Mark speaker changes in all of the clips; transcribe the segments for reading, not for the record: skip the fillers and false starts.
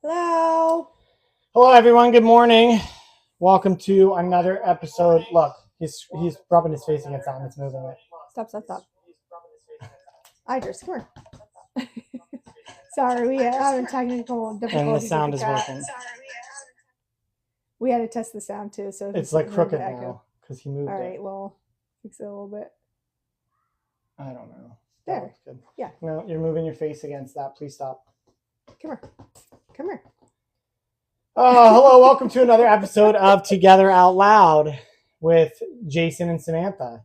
Speaker 1: Hello.
Speaker 2: Hello, everyone. Good morning. Welcome to another episode. Look, he's rubbing his face against that and it's moving it.
Speaker 1: Stop. Idris, come here. Sorry, we having technical difficulties.
Speaker 2: And the sound
Speaker 1: with
Speaker 2: is
Speaker 1: the cat.
Speaker 2: working.
Speaker 1: We had to test the sound too, so
Speaker 2: It's like crooked now because he moved
Speaker 1: All right,
Speaker 2: it.
Speaker 1: well, fix it a little bit.
Speaker 2: I don't know.
Speaker 1: There.
Speaker 2: That looks good.
Speaker 1: Yeah.
Speaker 2: No, you're moving your face against that. Please stop.
Speaker 1: Come here.
Speaker 2: Hello. Welcome to another episode of Together Out Loud with Jason and Samantha.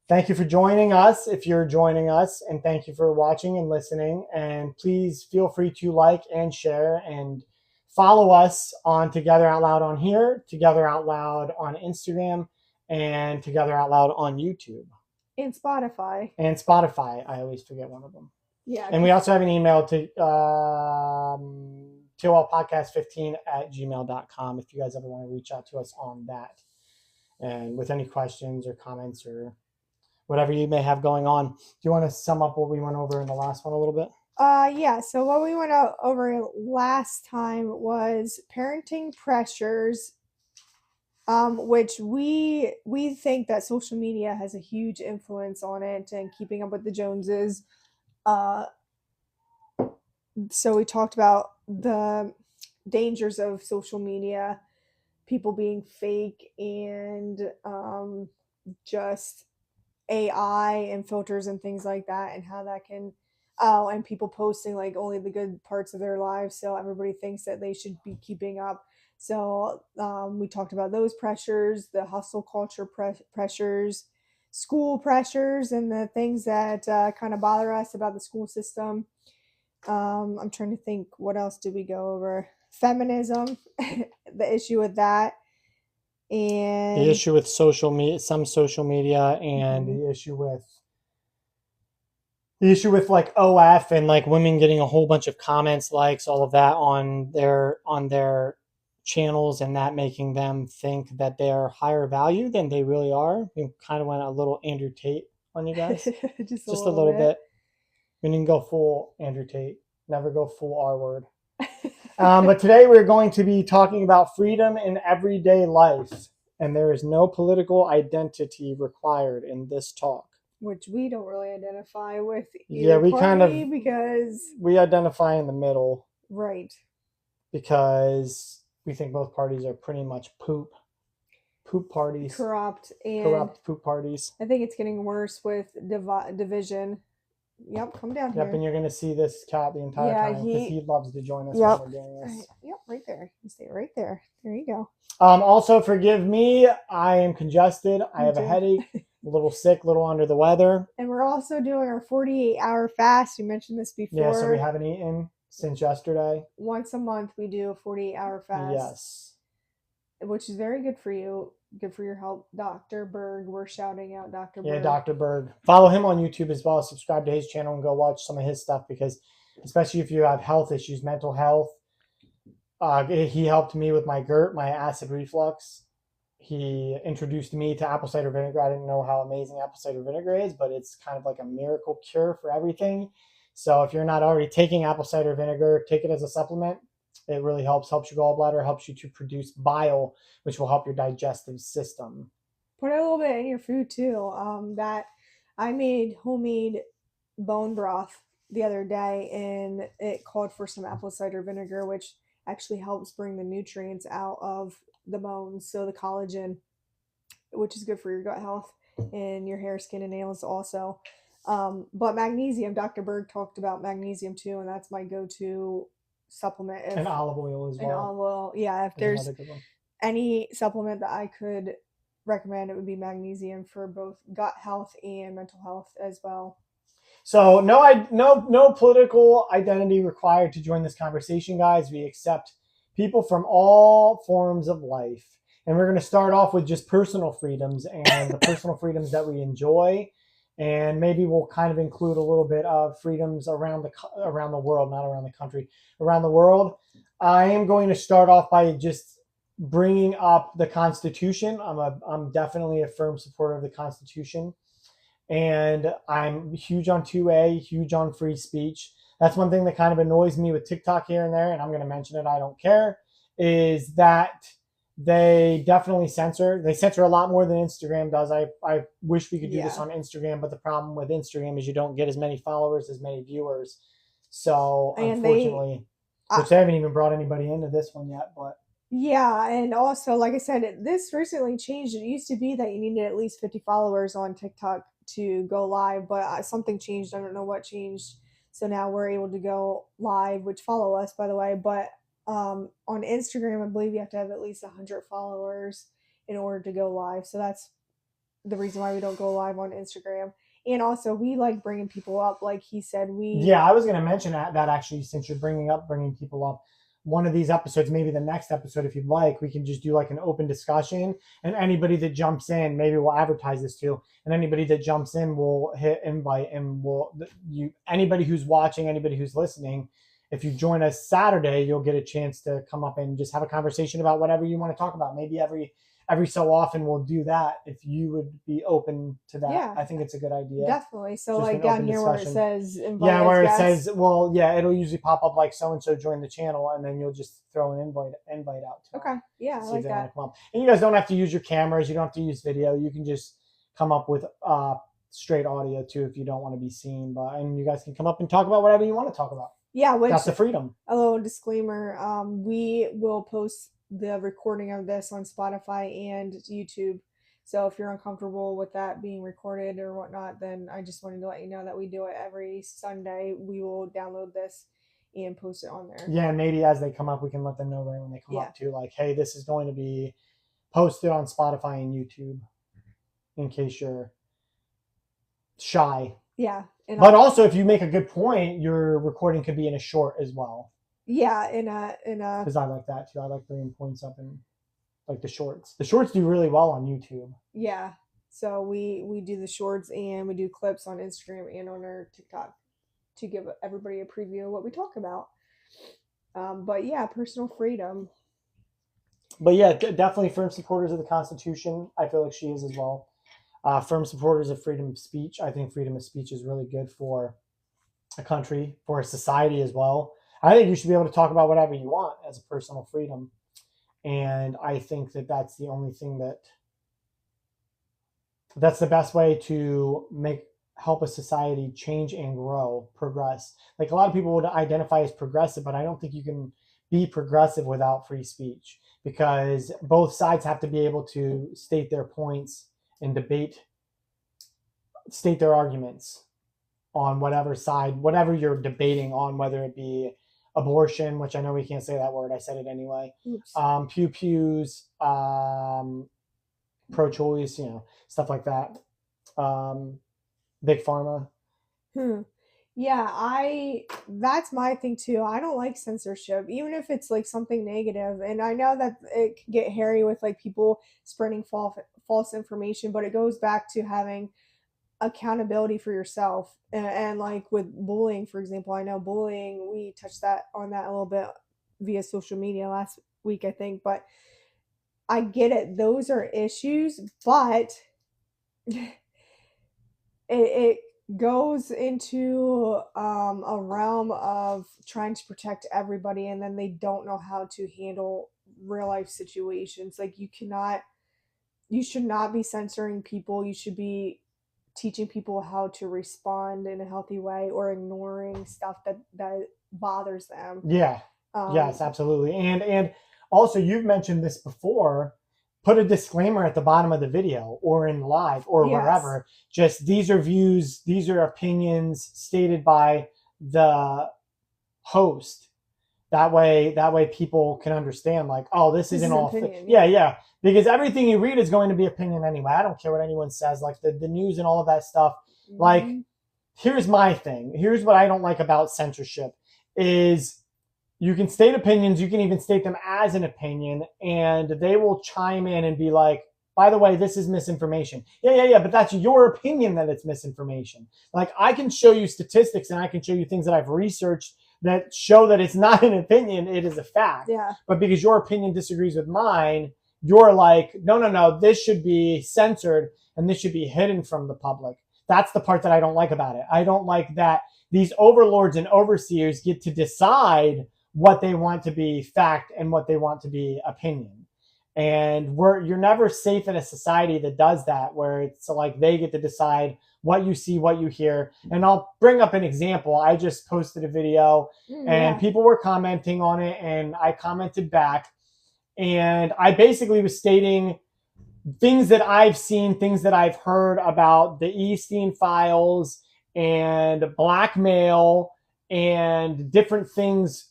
Speaker 2: Thank you for joining us if you're joining us, and thank you for watching and listening. And please feel free to like and share and follow us on Together Out Loud on here, Together Out Loud on Instagram, and Together Out Loud on YouTube.
Speaker 1: And Spotify.
Speaker 2: I always forget one of them.
Speaker 1: Yeah.
Speaker 2: And we also have an email to TOLpodcast15@gmail.com if you guys ever want to reach out to us on that. And with any questions or comments or whatever you may have going on. Do you want to sum up what we went over in the last one a little bit?
Speaker 1: Yeah. So what we went over last time was parenting pressures, which we think that social media has a huge influence on it and keeping up with the Joneses. So we talked about the dangers of social media, people being fake, and just AI and filters and things like that, and how that can and people posting like only the good parts of their lives, so everybody thinks that they should be keeping up. So we talked about those pressures, the hustle culture pressures, school pressures, and the things that kind of bother us about the school system. I'm trying to think, what else did we go over? Feminism, the issue with that, and
Speaker 2: the issue with social media, some social media, and the issue with like OF and like women getting a whole bunch of comments, likes, all of that on their channels, and that making them think that they're higher value than they really are. We kind of went a little Andrew Tate on you guys,
Speaker 1: just
Speaker 2: a little bit. We didn't go full Andrew Tate. Never go full R word. But today we're going to be talking about freedom in everyday life, and there is no political identity required in this talk.
Speaker 1: Which we don't really identify with either.
Speaker 2: Yeah, we
Speaker 1: because
Speaker 2: we identify in the middle,
Speaker 1: right?
Speaker 2: Because we think both parties are pretty much poop parties,
Speaker 1: corrupt
Speaker 2: poop parties.
Speaker 1: I think it's getting worse with division. Yep, come down here.
Speaker 2: Yep, and you're going to see this cat the entire time because he loves to join us when we're doing this.
Speaker 1: Yep, right there. You stay right there. There you go.
Speaker 2: Also, forgive me. I am congested. I have a headache, a little sick, a little under the weather.
Speaker 1: And we're also doing our 48-hour fast. You mentioned this before.
Speaker 2: Yeah, so we haven't eaten since yesterday. Once
Speaker 1: a month, we do a 48-hour fast.
Speaker 2: Yes.
Speaker 1: Which is very good for you. Good for your health. Dr. Berg. We're shouting out Dr. Berg.
Speaker 2: Yeah, Dr. Berg. Follow him on YouTube as well. Subscribe to his channel and go watch some of his stuff, because especially if you have health issues, mental health, he helped me with my GERD, my acid reflux. He introduced me to apple cider vinegar. I didn't know how amazing apple cider vinegar is, but it's kind of like a miracle cure for everything. So if you're not already taking apple cider vinegar, take it as a supplement. It really helps your gallbladder, helps you to produce bile, which will help your digestive system.
Speaker 1: Put a little bit in your food too. That I made homemade bone broth the other day, and it called for some apple cider vinegar, which actually helps bring the nutrients out of the bones, so the collagen, which is good for your gut health and your hair, skin, and nails also. But magnesium, Dr. Berg talked about magnesium too, and that's my go-to supplement.
Speaker 2: And olive oil as well.
Speaker 1: And olive oil, yeah. If there's any supplement that I could recommend, it would be magnesium for both gut health and mental health as well.
Speaker 2: So no political identity required to join this conversation, guys. We accept people from all forms of life, and we're going to start off with just personal freedoms and the personal freedoms that we enjoy. And maybe we'll kind of include a little bit of freedoms around the world, not around the country, around the world. I am going to start off by just bringing up the Constitution. I'm definitely a firm supporter of the Constitution, and I'm huge on 2A, huge on free speech. That's one thing that kind of annoys me with TikTok here and there, and I'm going to mention it. I don't care. Is that they definitely censor. They censor a lot more than Instagram does. I wish we could do this
Speaker 1: Yeah.
Speaker 2: on Instagram, but the problem with Instagram is you don't get as many followers, as many viewers. So
Speaker 1: And
Speaker 2: unfortunately,
Speaker 1: I,
Speaker 2: which they haven't even brought anybody into this one yet, but
Speaker 1: yeah, and also, like I said, this recently changed. It used to be that you needed at least 50 followers on TikTok to go live, but something changed. I don't know what changed. So now we're able to go live, which follow us, by the way. But on Instagram, I believe you have to have at least 100 followers in order to go live. So that's the reason why we don't go live on Instagram. And also, we like bringing people up. Like he said,
Speaker 2: yeah, I was going to mention that actually, since you're bringing people up, one of these episodes, maybe the next episode, if you'd like, we can just do like an open discussion, and anybody that jumps in, maybe we'll advertise this too, and anybody that jumps in will hit invite, and anybody who's watching, anybody who's listening, if you join us Saturday, you'll get a chance to come up and just have a conversation about whatever you want to talk about. Maybe every so often we'll do that if you would be open to that.
Speaker 1: yeah,
Speaker 2: I think it's a good idea.
Speaker 1: definitely. So,
Speaker 2: Just
Speaker 1: like
Speaker 2: an
Speaker 1: down
Speaker 2: open
Speaker 1: here where it
Speaker 2: discussion.
Speaker 1: says invite
Speaker 2: Yeah,
Speaker 1: as
Speaker 2: where it
Speaker 1: guests.
Speaker 2: says, well, yeah, it'll usually pop up like so and so joined the channel, and then you'll just throw an invite out to them.
Speaker 1: Okay, yeah, I
Speaker 2: See if
Speaker 1: like
Speaker 2: they want
Speaker 1: that.
Speaker 2: to come up. And you guys don't have to use your cameras. You don't have to use video. You can just come up with straight audio too if you don't want to be seen. And you guys can come up and talk about whatever you want to talk about.
Speaker 1: Yeah, which
Speaker 2: That's the freedom.
Speaker 1: a little disclaimer, we will post the recording of this on Spotify and YouTube. So if you're uncomfortable with that being recorded or whatnot, then I just wanted to let you know that we do it every Sunday. We will download this and post it on there.
Speaker 2: Yeah, and maybe as they come up, we can let them know right when they come up too, like, hey, this is going to be posted on Spotify and YouTube, in case you're shy.
Speaker 1: Yeah.
Speaker 2: But also, if you make a good point, your recording could be in a short as well.
Speaker 1: Yeah,
Speaker 2: because I like that too. I like bringing points up in like the shorts. The shorts do really well on YouTube.
Speaker 1: Yeah. So we do the shorts and we do clips on Instagram and on our TikTok to give everybody a preview of what we talk about. But yeah, personal freedom.
Speaker 2: But yeah, definitely firm supporters of the Constitution. I feel like she is as well. Firm supporters of freedom of speech. I think freedom of speech is really good for a country, for a society as well. I think you should be able to talk about whatever you want as a personal freedom. And I think that that's the only thing that's the best way to help a society change and grow, progress. Like a lot of people would identify as progressive, but I don't think you can be progressive without free speech, because both sides have to be able to state their points and state their arguments on whatever side, whatever you're debating on, whether it be abortion, which I know we can't say that word. I said it anyway. Pew-pews, pro-choice, stuff like that. Big pharma.
Speaker 1: Yeah, that's my thing too. I don't like censorship, even if it's like something negative. And I know that it can get hairy with like people spreading false information, but it goes back to having accountability for yourself. And like with bullying, for example, I know bullying, we touched on that a little bit via social media last week, I think, but I get it. Those are issues, but it goes into a realm of trying to protect everybody, and then they don't know how to handle real life situations. Like you should not be censoring people. You should be teaching people how to respond in a healthy way, or ignoring stuff that bothers them.
Speaker 2: Yeah. Yes, absolutely. And also, you've mentioned this before. Put a disclaimer at the bottom of the video or in live or wherever. Just these are views, these are opinions stated by the host. That way people can understand, like, oh, this isn't all opinion. Yeah. Because everything you read is going to be opinion anyway. I don't care what anyone says, like the news and all of that stuff. Mm-hmm. Like, here's my thing. Here's what I don't like about censorship is you can state opinions. You can even state them as an opinion, and they will chime in and be like, by the way, this is misinformation. Yeah. But that's your opinion that it's misinformation. Like, I can show you statistics and I can show you things that I've researched that show that it's not an opinion. It is a fact.
Speaker 1: Yeah.
Speaker 2: But because your opinion disagrees with mine, you're like, no, this should be censored and this should be hidden from the public. That's the part that I don't like about it. I don't like that these overlords and overseers get to decide what they want to be fact and what they want to be opinion. And you're never safe in a society that does that, where it's like they get to decide what you see, what you hear. And I'll bring up an example. I just posted a video and
Speaker 1: Yeah.
Speaker 2: people were commenting on it, and I commented back. And I basically was stating things that I've seen, things that I've heard about the Epstein files and blackmail and different things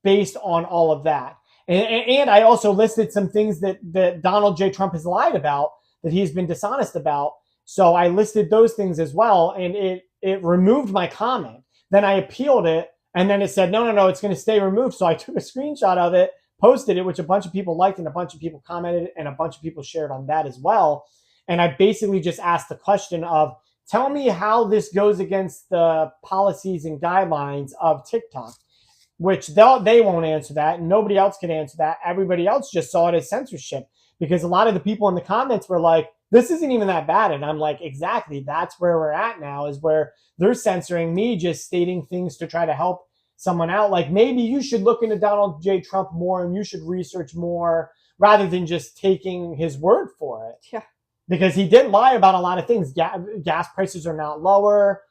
Speaker 2: based on all of that. And I also listed some things that Donald J. Trump has lied about, that he's been dishonest about. So I listed those things as well, and it removed my comment. Then I appealed it, and then it said, no, it's going to stay removed. So I took a screenshot of it, posted it, which a bunch of people liked, and a bunch of people commented, and a bunch of people shared on that as well. And I basically just asked the question of, tell me how this goes against the policies and guidelines of TikTok, which they won't answer that, and nobody else can answer that. Everybody else just saw it as censorship, because a lot of the people in the comments were like, this isn't even that bad. And I'm like, exactly, that's where we're at now, is where they're censoring me just stating things to try to help someone out. Like, maybe you should look into Donald J. Trump more and you should research more, rather than just taking his word for it.
Speaker 1: Yeah.
Speaker 2: Because he did lie about a lot of things. Gas prices are now lower.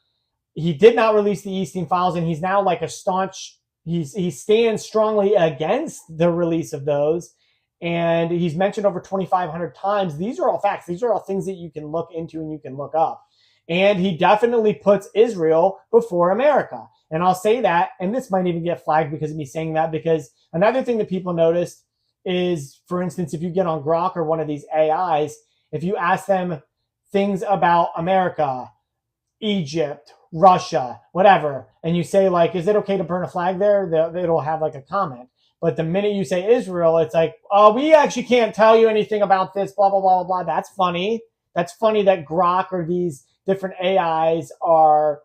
Speaker 2: He did not release the Epstein files, and he's now like a staunch, he stands strongly against the release of those. And he's mentioned over 2,500 times. These are all facts. These are all things that you can look into and you can look up. And he definitely puts Israel before America. And I'll say that, and this might even get flagged because of me saying that, because another thing that people noticed is, for instance, if you get on Grok or one of these AIs, if you ask them things about America, Egypt, Russia, whatever, and you say, like, is it okay to burn a flag there? It'll have like a comment. But the minute you say Israel, it's like, oh, we actually can't tell you anything about this, blah, blah, blah, blah. That's funny. That's funny that Grok or these different AIs are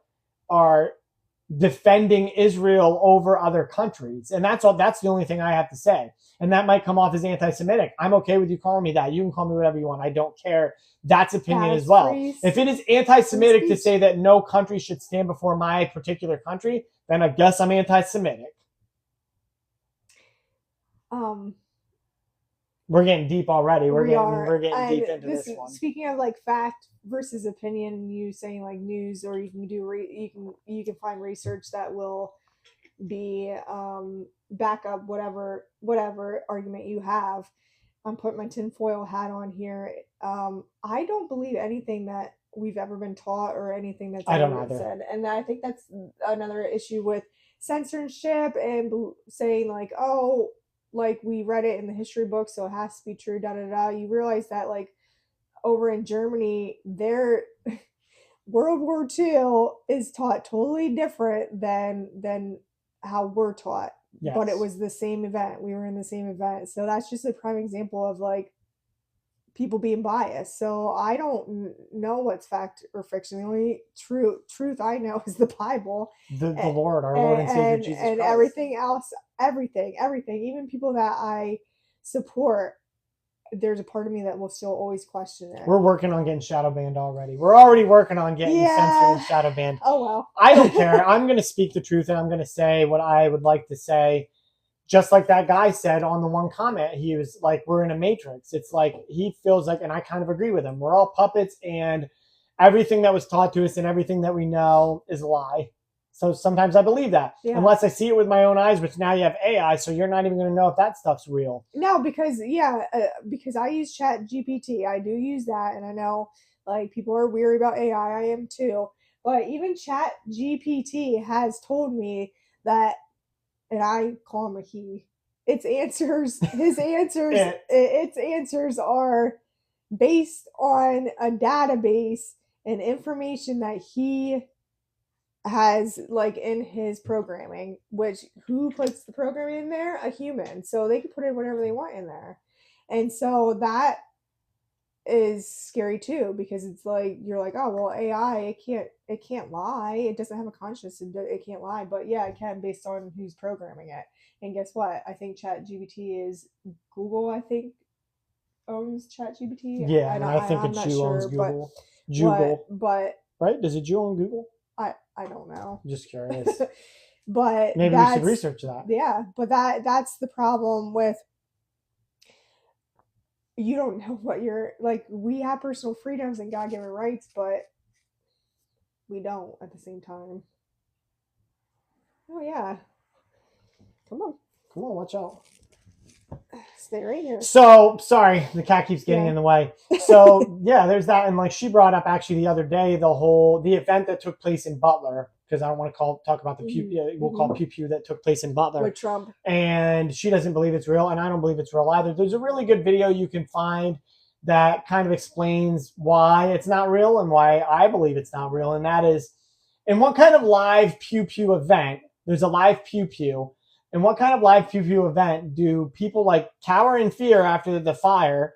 Speaker 2: defending Israel over other countries. And that's all. That's the only thing I have to say. And that might come off as anti-Semitic. I'm okay with you calling me that. You can call me whatever you want. I don't care. That's opinion as well. If it is anti-Semitic to say that no country should stand before my particular country, then I guess I'm anti-Semitic. We're getting deep already. We're getting deep into this one.
Speaker 1: Speaking of like fact versus opinion, you saying like news, or you can you can find research that will be back up whatever argument you have. I'm putting my tinfoil hat on here. I don't believe anything that we've ever been taught or anything that's ever been said, and I think that's another issue with censorship and saying like, oh, like we read it in the history book, so it has to be true. Da da da. You realize that like over in Germany, their World War II is taught totally different than how we're taught. Yes. But it was the same event. We were in the same event. So that's just a prime example of like people being biased. So I don't know what's fact or fiction. The only truth I know is the Bible,
Speaker 2: the Lord, our Lord and Savior Jesus Christ.
Speaker 1: And everything else, everything. Even people that I support, there's a part of me that will still always question it.
Speaker 2: We're working on getting shadow banned already. We're already working on getting censored and shadow banned.
Speaker 1: Oh well.
Speaker 2: I don't care. I'm going to speak the truth, and I'm going to say what I would like to say. Just like that guy said on the one comment, he was like, we're in a matrix. It's like he feels like, and I kind of agree with him, we're all puppets, and everything that was taught to us and everything that we know is a lie. So sometimes I believe that, unless I see it with my own eyes, which now you have AI, so you're not even going to know if that stuff's real.
Speaker 1: No, because I use Chat GPT. I do use that, and I know like people are weary about AI. I am too. But even Chat GPT has told me that, and I call him a he. His answers are based on a database and information that he has like in his programming, which who puts the programming in there? A human. So they can put in whatever they want in there. And so that is scary too, because it's like you're like, oh well, AI it can't lie. It doesn't have a conscience, it can't lie. But yeah, it can based on who's programming it. And guess what? I think ChatGPT is Google, I think, owns ChatGPT.
Speaker 2: Yeah, I think it's Jew owns Google.
Speaker 1: But
Speaker 2: right? Does it Jew own Google?
Speaker 1: I don't know.
Speaker 2: I'm just curious.
Speaker 1: But
Speaker 2: Maybe we should research that.
Speaker 1: Yeah, but that's the problem with, you don't know what you're like. We have personal freedoms and God given rights, but we don't at the same time. Oh yeah. Come on.
Speaker 2: Come on, watch out.
Speaker 1: Stay right here.
Speaker 2: So sorry, the cat keeps getting
Speaker 1: Yeah.
Speaker 2: in the way. So yeah, there's that, and like she brought up actually the other day the event that took place in Butler, because I don't want to talk about the pew. We'll call pew pew that took place in Butler
Speaker 1: With Trump.
Speaker 2: And she doesn't believe it's real, and I don't believe it's real either. There's a really good video you can find that kind of explains why it's not real and why I believe it's not real, and that is, in what kind of live pew pew event? There's a live pew pew. In what kind of live pew pew event do people like cower in fear after the fire,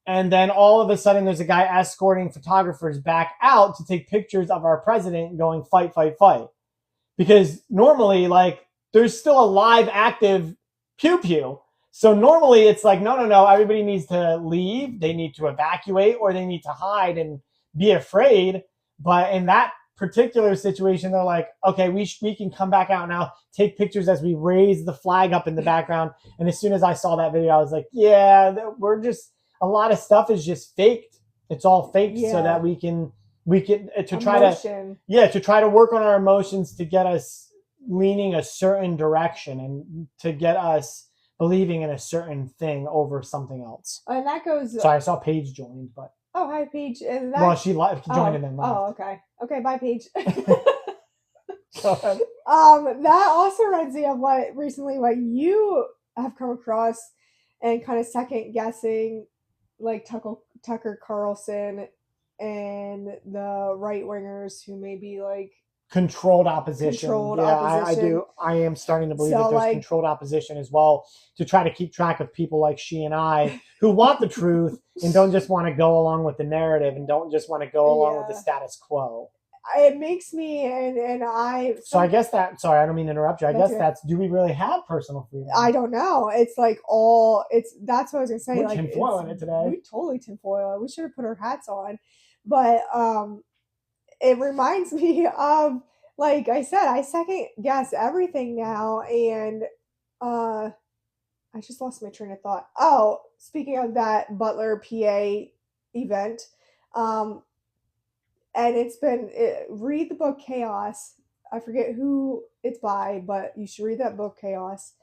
Speaker 2: and then all of a sudden there's a guy escorting photographers back out to take pictures of our president going fight, fight, fight? Because normally, like, there's still a live active pew pew. So normally it's like, no, everybody needs to leave. They need to evacuate, or they need to hide and be afraid. But in that particular situation, they're like, okay, we can come back out now, take pictures as we raise the flag up in the background. And as soon as I saw that video, I was like, yeah, a lot of stuff is just faked. It's all faked so that we can to try to work on our emotions to get us leaning a certain direction and to get us believing in a certain thing over something else.
Speaker 1: And that goes.
Speaker 2: Sorry, I saw Paige joined, but
Speaker 1: oh, hi Paige. And
Speaker 2: she joined and then left.
Speaker 1: Oh, okay, bye Paige.
Speaker 2: Go ahead.
Speaker 1: That also reminds me of what you have come across and kind of second guessing, like Tucker Carlson and the right wingers who may be like
Speaker 2: controlled opposition. I do. I am starting to believe that there's controlled opposition as well, to try to keep track of people like she and I who want the truth and don't just want to go along with the narrative and don't just want to go along with the status quo.
Speaker 1: It makes me and I.
Speaker 2: So I guess that. Sorry, I don't mean to interrupt you. I guess that's. Do we really have personal freedom?
Speaker 1: I don't know. It's like that's what I was gonna say.
Speaker 2: We're tinfoiling it today.
Speaker 1: We totally tinfoil. We should have put our hats on, but it reminds me of, like I said, I second guess everything now, and I just lost my train of thought. Oh, speaking of that Butler, PA event, and read the book Chaos. I forget who it's by, but you should read that book Chaos.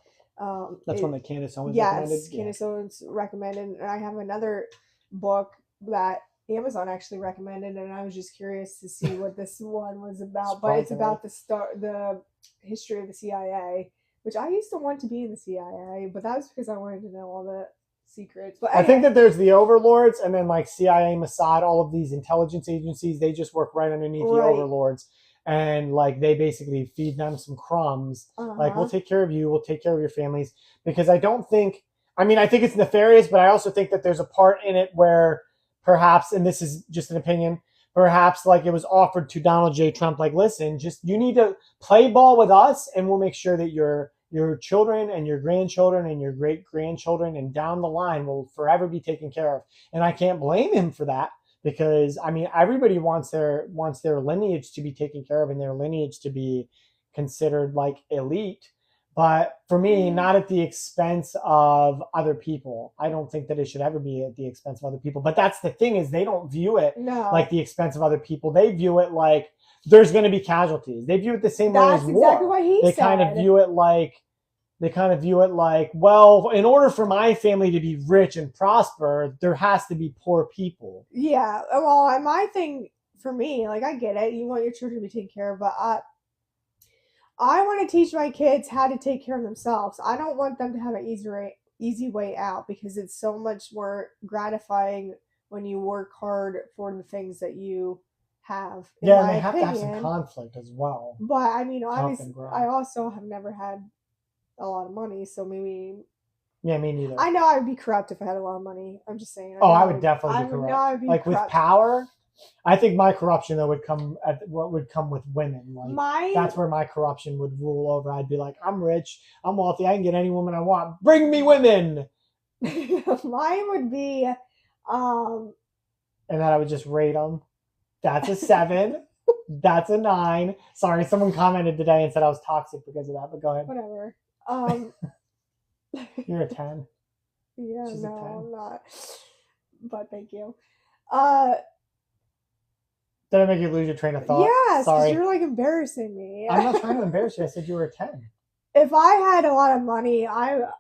Speaker 2: That's one that Candace Owens recommended.
Speaker 1: Yes, Candace Owens recommended, and I have another book that Amazon actually recommended, and I was just curious to see what this one was about. But it's about the history of the CIA, which I used to want to be in the CIA, but that was because I wanted to know all the secrets. But
Speaker 2: I think that there's the overlords, and then like CIA, Mossad, all of these intelligence agencies, they just work right underneath the overlords, and like they basically feed them some crumbs. Like, we'll take care of you, we'll take care of your families. Because I think it's nefarious, but I also think that there's a part in it where perhaps, and this is just an opinion, perhaps like it was offered to Donald J. Trump, like, listen, just you need to play ball with us, and we'll make sure that your children and your grandchildren and your great-grandchildren and down the line will forever be taken care of. And I can't blame him for that, because everybody wants their lineage to be taken care of and their lineage to be considered like elite. But for me, not at the expense of other people. I don't think that it should ever be at the expense of other people. But that's the thing, is they don't view it like the expense of other people. They view it like there's going to be casualties. They view it the same way as war. That's exactly what he said. They kind of view it like, well, in order for my family to be rich and prosper, there has to be poor people.
Speaker 1: Yeah. Well, my thing for me, like, I get it. You want your children to be taken care of, but I want to teach my kids how to take care of themselves. I don't want them to have an easy way out, because it's so much more gratifying when you work hard for the things that you have.
Speaker 2: Yeah, and they have to have some conflict as well.
Speaker 1: But obviously, I also have never had a lot of money, so maybe.
Speaker 2: Yeah, me neither.
Speaker 1: I know I would be corrupt if I had a lot of money. I'm just saying.
Speaker 2: I would definitely be corrupt. Like, with power. I think my corruption, though, would come with women. Like, that's where my corruption would rule over. I'd be like, I'm rich, I'm wealthy, I can get any woman I want. Bring me women.
Speaker 1: Mine would be, and
Speaker 2: then I would just rate them. That's a 7. That's a 9. Sorry, someone commented today and said I was toxic because of that, but go ahead.
Speaker 1: Whatever.
Speaker 2: You're a 10.
Speaker 1: Yeah,
Speaker 2: She's a
Speaker 1: no,
Speaker 2: 10.
Speaker 1: I'm not. But thank you. Uh,
Speaker 2: Did I make you lose your train of thought?
Speaker 1: yes, because
Speaker 2: Sorry.
Speaker 1: you're like embarrassing me.
Speaker 2: I'm not trying to embarrass you. I said you were a 10.
Speaker 1: If I had a lot of money,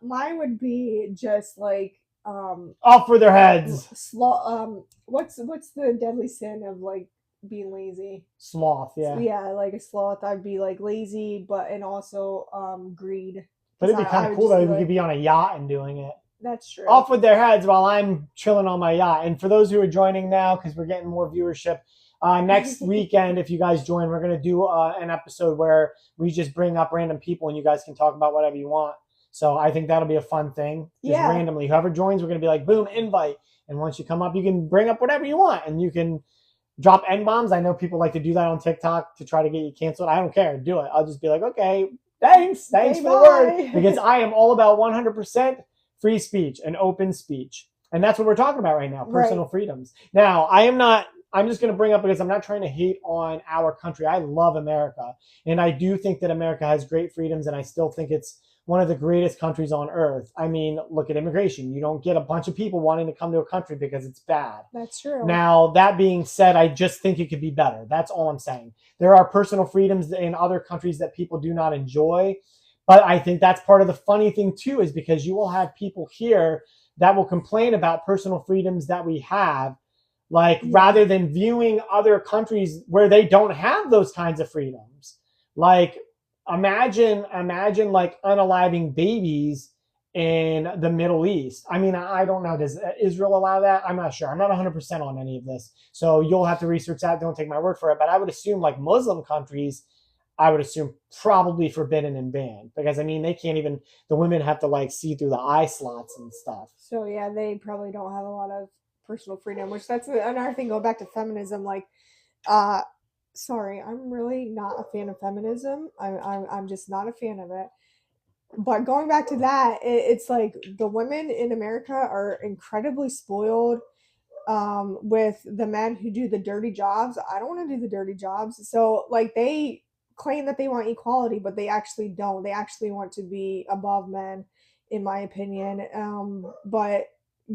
Speaker 1: mine would be just like
Speaker 2: Off with their heads.
Speaker 1: what's the deadly sin of like being lazy?
Speaker 2: Sloth, yeah.
Speaker 1: Yeah, like a sloth. I'd be like lazy, but and also greed.
Speaker 2: But it'd be kind of cool though. We could be on a yacht and doing it.
Speaker 1: That's true.
Speaker 2: Off with their heads while I'm chilling on my yacht. And for those who are joining now, because we're getting more viewership, next weekend, if you guys join, we're going to do an episode where we just bring up random people and you guys can talk about whatever you want. So I think that'll be a fun thing. Just randomly. Whoever joins, we're going to be like, boom, invite. And once you come up, you can bring up whatever you want. And you can drop N-bombs. I know people like to do that on TikTok to try to get you canceled. I don't care. Do it. I'll just be like, okay, thanks for the word. Because I am all about 100% free speech and open speech. And that's what we're talking about right now, personal freedoms. Now, I'm just going to bring up because I'm not trying to hate on our country. I love America. And I do think that America has great freedoms, and I still think it's one of the greatest countries on earth. I mean, look at immigration. You don't get a bunch of people wanting to come to a country because it's bad.
Speaker 1: That's true.
Speaker 2: Now, that being said, I just think it could be better. That's all I'm saying. There are personal freedoms in other countries that people do not enjoy. But I think that's part of the funny thing, too, is because you will have people here that will complain about personal freedoms that we have. Like, rather than viewing other countries where they don't have those kinds of freedoms. Like, imagine like unaliving babies in the Middle East. I mean, I don't know. Does Israel allow that? I'm not sure. I'm not 100% on any of this. So you'll have to research that. Don't take my word for it. But I would assume like Muslim countries, I would assume probably forbidden and banned. Because, I mean, they can't even, the women have to like see through the eye slots and stuff.
Speaker 1: So, yeah, they probably don't have a lot of personal freedom, which that's another thing. Go back to feminism, like sorry, I'm really not a fan of feminism. I'm just not a fan of it. But going back to that, it's like the women in America are incredibly spoiled with the men who do the dirty jobs. I don't want to do the dirty jobs. So like they claim that they want equality, but they actually don't. They actually want to be above men, in my opinion. But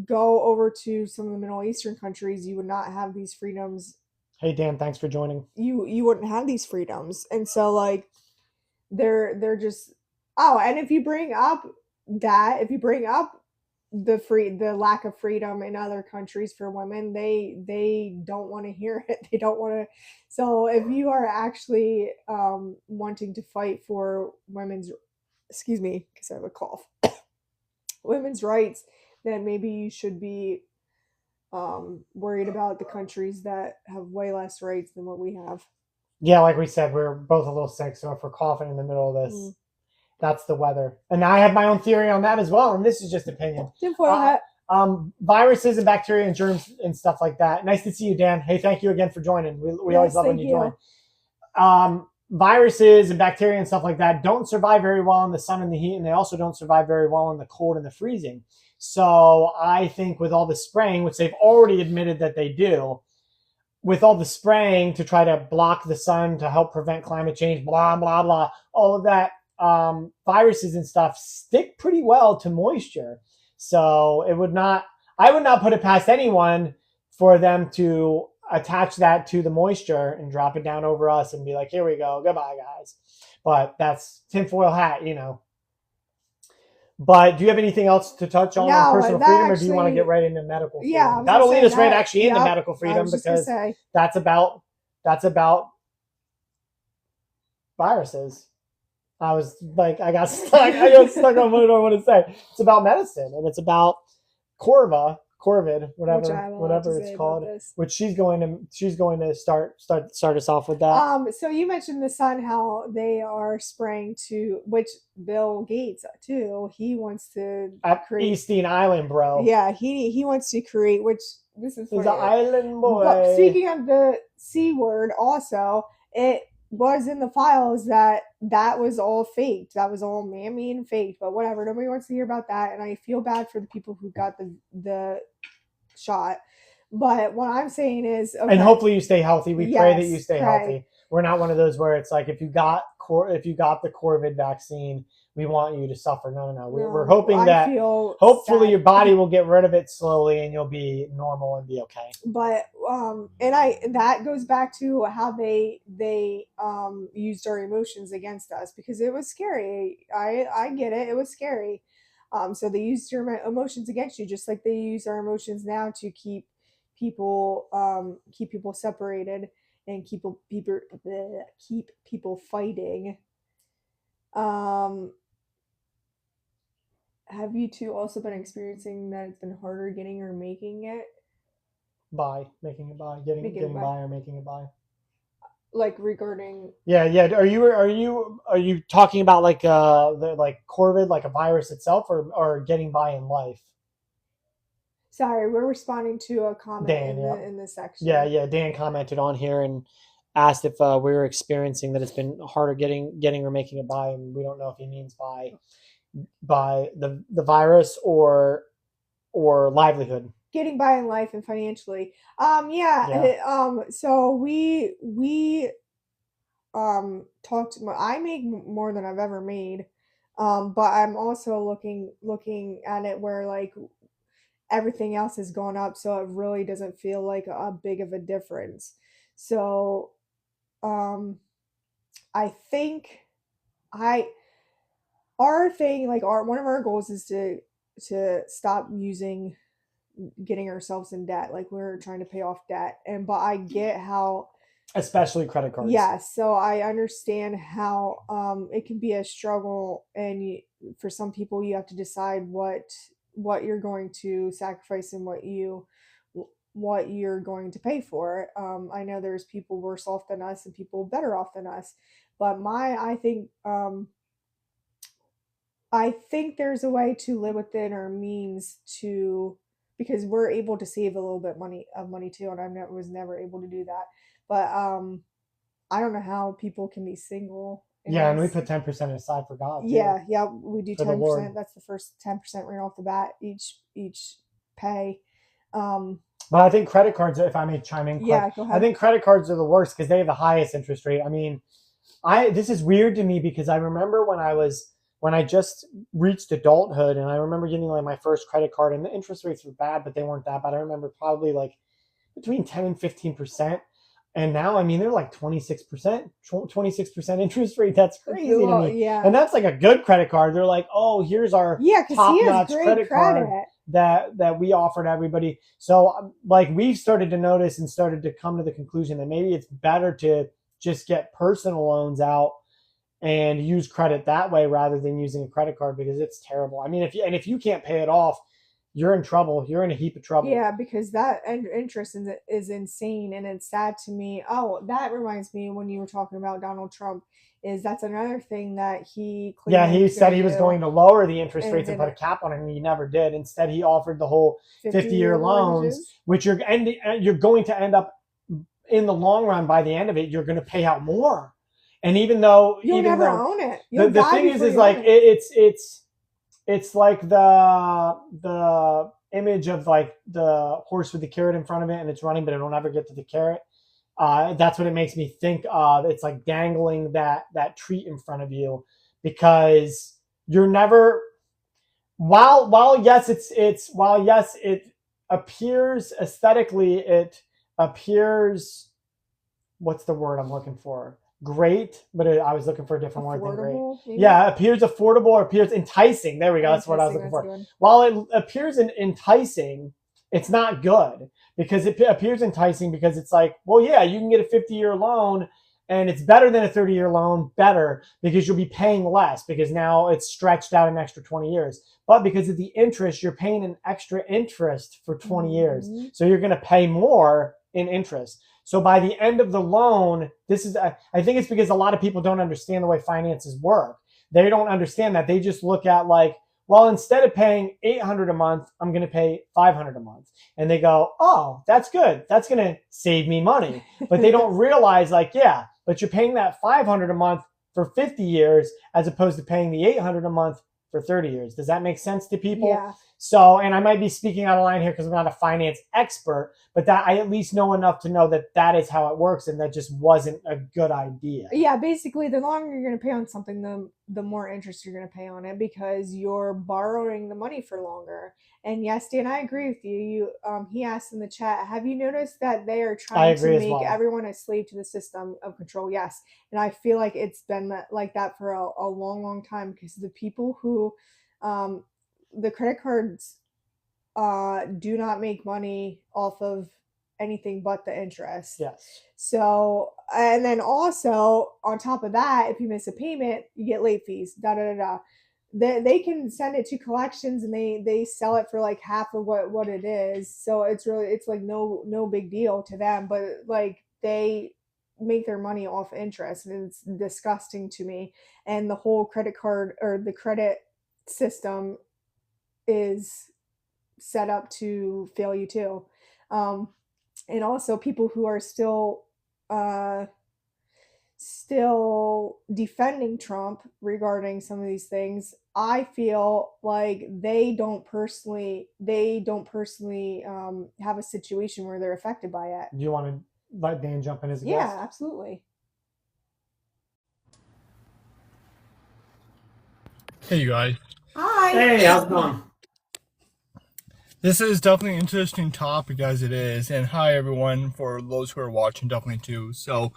Speaker 1: go over to some of the Middle Eastern countries, you would not have these freedoms.
Speaker 2: Hey Dan, thanks for joining.
Speaker 1: You wouldn't have these freedoms, and so like they're just and if you bring up the lack of freedom in other countries for women, they don't want to hear it. They don't want to. So if you are actually wanting to fight for women's, excuse me, because I have a cough, women's rights, then maybe you should be worried about the countries that have way less rights than what we have.
Speaker 2: Yeah, like we said, we're both a little sick, so if we're coughing in the middle of this, that's the weather. And I have my own theory on that as well, and this is just opinion. Viruses and bacteria and germs and stuff like that. Nice to see you, Dan. Hey, thank you again for joining. We always love when you join. Viruses and bacteria and stuff like that don't survive very well in the sun and the heat, and they also don't survive very well in the cold and the freezing. So I think with all the spraying, which they've already admitted that they do, with all the spraying to try to block the sun to help prevent climate change, blah, blah, blah, all of that, viruses and stuff stick pretty well to moisture. So I would not put it past anyone for them to attach that to the moisture and drop it down over us and be like, here we go, goodbye guys. But that's tinfoil hat, you know. But do you have anything else to touch on personal freedom, or do you want to get right into medical freedom?
Speaker 1: Yeah,
Speaker 2: that'll lead us right actually into medical freedom, because that's about viruses. I was like, I got stuck on what I want to say. It's about medicine, and it's about Corvid, whatever it's called, which she's going to start us off with that.
Speaker 1: So you mentioned the sun, how they are spraying to, which Bill Gates too, he wants to create
Speaker 2: Easteen Island, bro.
Speaker 1: Yeah, he wants to create, which this is
Speaker 2: he's an island boy.
Speaker 1: But speaking of the C word, also it was in the files that was all faked. That was all man-made and faked, but whatever. Nobody wants to hear about that, and I feel bad for the people who got the shot. But what I'm saying is,
Speaker 2: and hopefully you stay healthy. We pray that you stay healthy. we're not one of those where it's like if you got the COVID vaccine, we want you to suffer. No, no, no. We're
Speaker 1: No,
Speaker 2: hoping
Speaker 1: I
Speaker 2: that
Speaker 1: feel
Speaker 2: hopefully
Speaker 1: sad.
Speaker 2: your body will get rid of it slowly and you'll be normal and be okay.
Speaker 1: But and I that goes back to how they used our emotions against us because it was scary. I get it. It was scary. So they used your emotions against you just like they use our emotions now to keep people separated and keep people fighting. Um have you two also been experiencing that it's been harder getting or making it?
Speaker 2: By making it by getting
Speaker 1: Making it
Speaker 2: getting
Speaker 1: by
Speaker 2: by or making it by.
Speaker 1: like regarding
Speaker 2: Yeah, yeah. Are you talking about like the like COVID, like a virus itself, or getting by in life?
Speaker 1: sorry, we're responding to a comment
Speaker 2: Dan, yeah.
Speaker 1: in the
Speaker 2: Yeah,
Speaker 1: section.
Speaker 2: yeah. Dan commented on here and asked if we were experiencing that it's been harder getting or making it by, and we don't know if he means by the virus or livelihood.
Speaker 1: Getting by in life and financially. Yeah.
Speaker 2: Yeah,
Speaker 1: So we talked. I make more than I've ever made. But I'm also looking at it where like everything else has gone up, so it really doesn't feel like a big of a difference. So um, I think I our thing like our one of our goals is to stop using getting ourselves in debt like we're trying to pay off debt and but I get how
Speaker 2: especially credit cards.
Speaker 1: yeah so I understand how it can be a struggle and for some people you have to decide what you're going to sacrifice and what you're going to pay for. I know there's people worse off than us and people better off than us, but I think there's a way to live within our means to because we're able to save a little bit money too, and was never able to do that. But I don't know how people can be single in
Speaker 2: Yeah, and we
Speaker 1: this.
Speaker 2: put 10% aside for God too,
Speaker 1: Yeah, yeah, we do
Speaker 2: for the
Speaker 1: 10%.
Speaker 2: Lord.
Speaker 1: That's the first 10% right off the bat each pay. Um,
Speaker 2: But I think credit cards, if I may chime in quick,
Speaker 1: yeah, go
Speaker 2: I
Speaker 1: ahead.
Speaker 2: think credit cards are the worst because they have the highest interest rate. I mean, I this is weird to me because I remember when I just reached adulthood and I remember getting like my first credit card and the interest rates were bad, but they weren't that bad. I remember probably like between 10 and 15%. And now, I mean, they're like 26%, 26% interest rate. That's crazy to
Speaker 1: Well,
Speaker 2: me.
Speaker 1: yeah,
Speaker 2: And that's like a good credit card. They're like, oh, here's our
Speaker 1: yeah, because he
Speaker 2: top
Speaker 1: has
Speaker 2: notch
Speaker 1: great
Speaker 2: credit card
Speaker 1: credit.
Speaker 2: that we offer to everybody. So, like, we've started to notice and started to come to the conclusion that maybe it's better to just get personal loans out and use credit that way rather than using a credit card because it's terrible. I mean, if you can't pay it off, you're in trouble. You're in a heap of trouble.
Speaker 1: Yeah, because that interest is insane and it's sad to me. Oh, that reminds me when you were talking about Donald Trump, is that's another thing that he claimed
Speaker 2: Yeah,
Speaker 1: that he
Speaker 2: he
Speaker 1: was going
Speaker 2: said
Speaker 1: to
Speaker 2: he was
Speaker 1: do
Speaker 2: going to lower the interest
Speaker 1: and
Speaker 2: rates and put
Speaker 1: didn't.
Speaker 2: a cap on it, and he never did. Instead, he offered the whole 50-year
Speaker 1: 50-year
Speaker 2: loans,
Speaker 1: mortgages.
Speaker 2: which you're going to end up in the long run. By the end of it, you're going to pay out more. And
Speaker 1: You'll
Speaker 2: even
Speaker 1: never
Speaker 2: though
Speaker 1: own it.
Speaker 2: the
Speaker 1: You'll
Speaker 2: the
Speaker 1: die
Speaker 2: thing is
Speaker 1: before you
Speaker 2: like
Speaker 1: own it.
Speaker 2: it's like the image of like the horse with the carrot in front of it, and it's running, but it'll never get to the carrot. That's what it makes me think of. It's like dangling that treat in front of you because you're never while yes it appears aesthetically it appears what's the word I'm looking for? Great, but I was looking for a different word than great.
Speaker 1: Affordable, maybe?
Speaker 2: Yeah, appears affordable or appears enticing. There we go. That's what I was
Speaker 1: Enticing,
Speaker 2: looking
Speaker 1: that's
Speaker 2: for.
Speaker 1: good.
Speaker 2: While it appears enticing, it's not good because it appears enticing because it's like, well, yeah, you can get a 50-year loan and it's better than a 30-year loan, better because you'll be paying less because now it's stretched out an extra 20 years. But because of the interest, you're paying an extra interest for 20 years.
Speaker 1: Mhm.
Speaker 2: So you're going to pay more in interest. So by the end of the loan, I think it's because a lot of people don't understand the way finances work. They don't understand that. They just look at like, well, instead of paying $800 a month, I'm going to pay $500 a month. And they go, oh, that's good. That's going to save me money. But they don't realize like, yeah, but you're paying that $500 a month for 50 years as opposed to paying the $800 a month for 30 years. Does that make sense to people?
Speaker 1: Yeah.
Speaker 2: So, and I might be speaking out of line here because I'm not a finance expert, but that I at least know enough to know that that is how it works, and that just wasn't a good idea.
Speaker 1: Yeah, basically, the longer you're going to pay on something, the more interest you're going to pay on it because you're borrowing the money for longer. And yes, Dan, I agree with you. He asked in the chat, have you noticed that they are
Speaker 2: I
Speaker 1: trying to
Speaker 2: agree as
Speaker 1: make
Speaker 2: well.
Speaker 1: everyone a slave to the system of control? Yes, and I feel like it's been like that for a long, long time because the people who, um, the credit cards do not make money off of anything but the interest.
Speaker 2: Yes.
Speaker 1: So, and then also on top of that, if you miss a payment, you get late fees. Da da da da. They can send it to collections and they sell it for like half of what it is. So it's like no big deal to them, but like they make their money off interest and it's disgusting to me. And the whole credit card or the credit system is set up to fail you too. Um, and also people who are uh, still defending Trump regarding some of these things. I feel like they don't personally have a situation where they're affected by it.
Speaker 2: Do you want to let Dan jump in as a
Speaker 1: Yeah,
Speaker 2: guest?
Speaker 1: absolutely.
Speaker 3: Hey, you guys.
Speaker 1: Hi.
Speaker 2: Hey, how's it going?
Speaker 3: This is definitely an interesting topic as it is. And hi, everyone, for those who are watching, definitely too. So,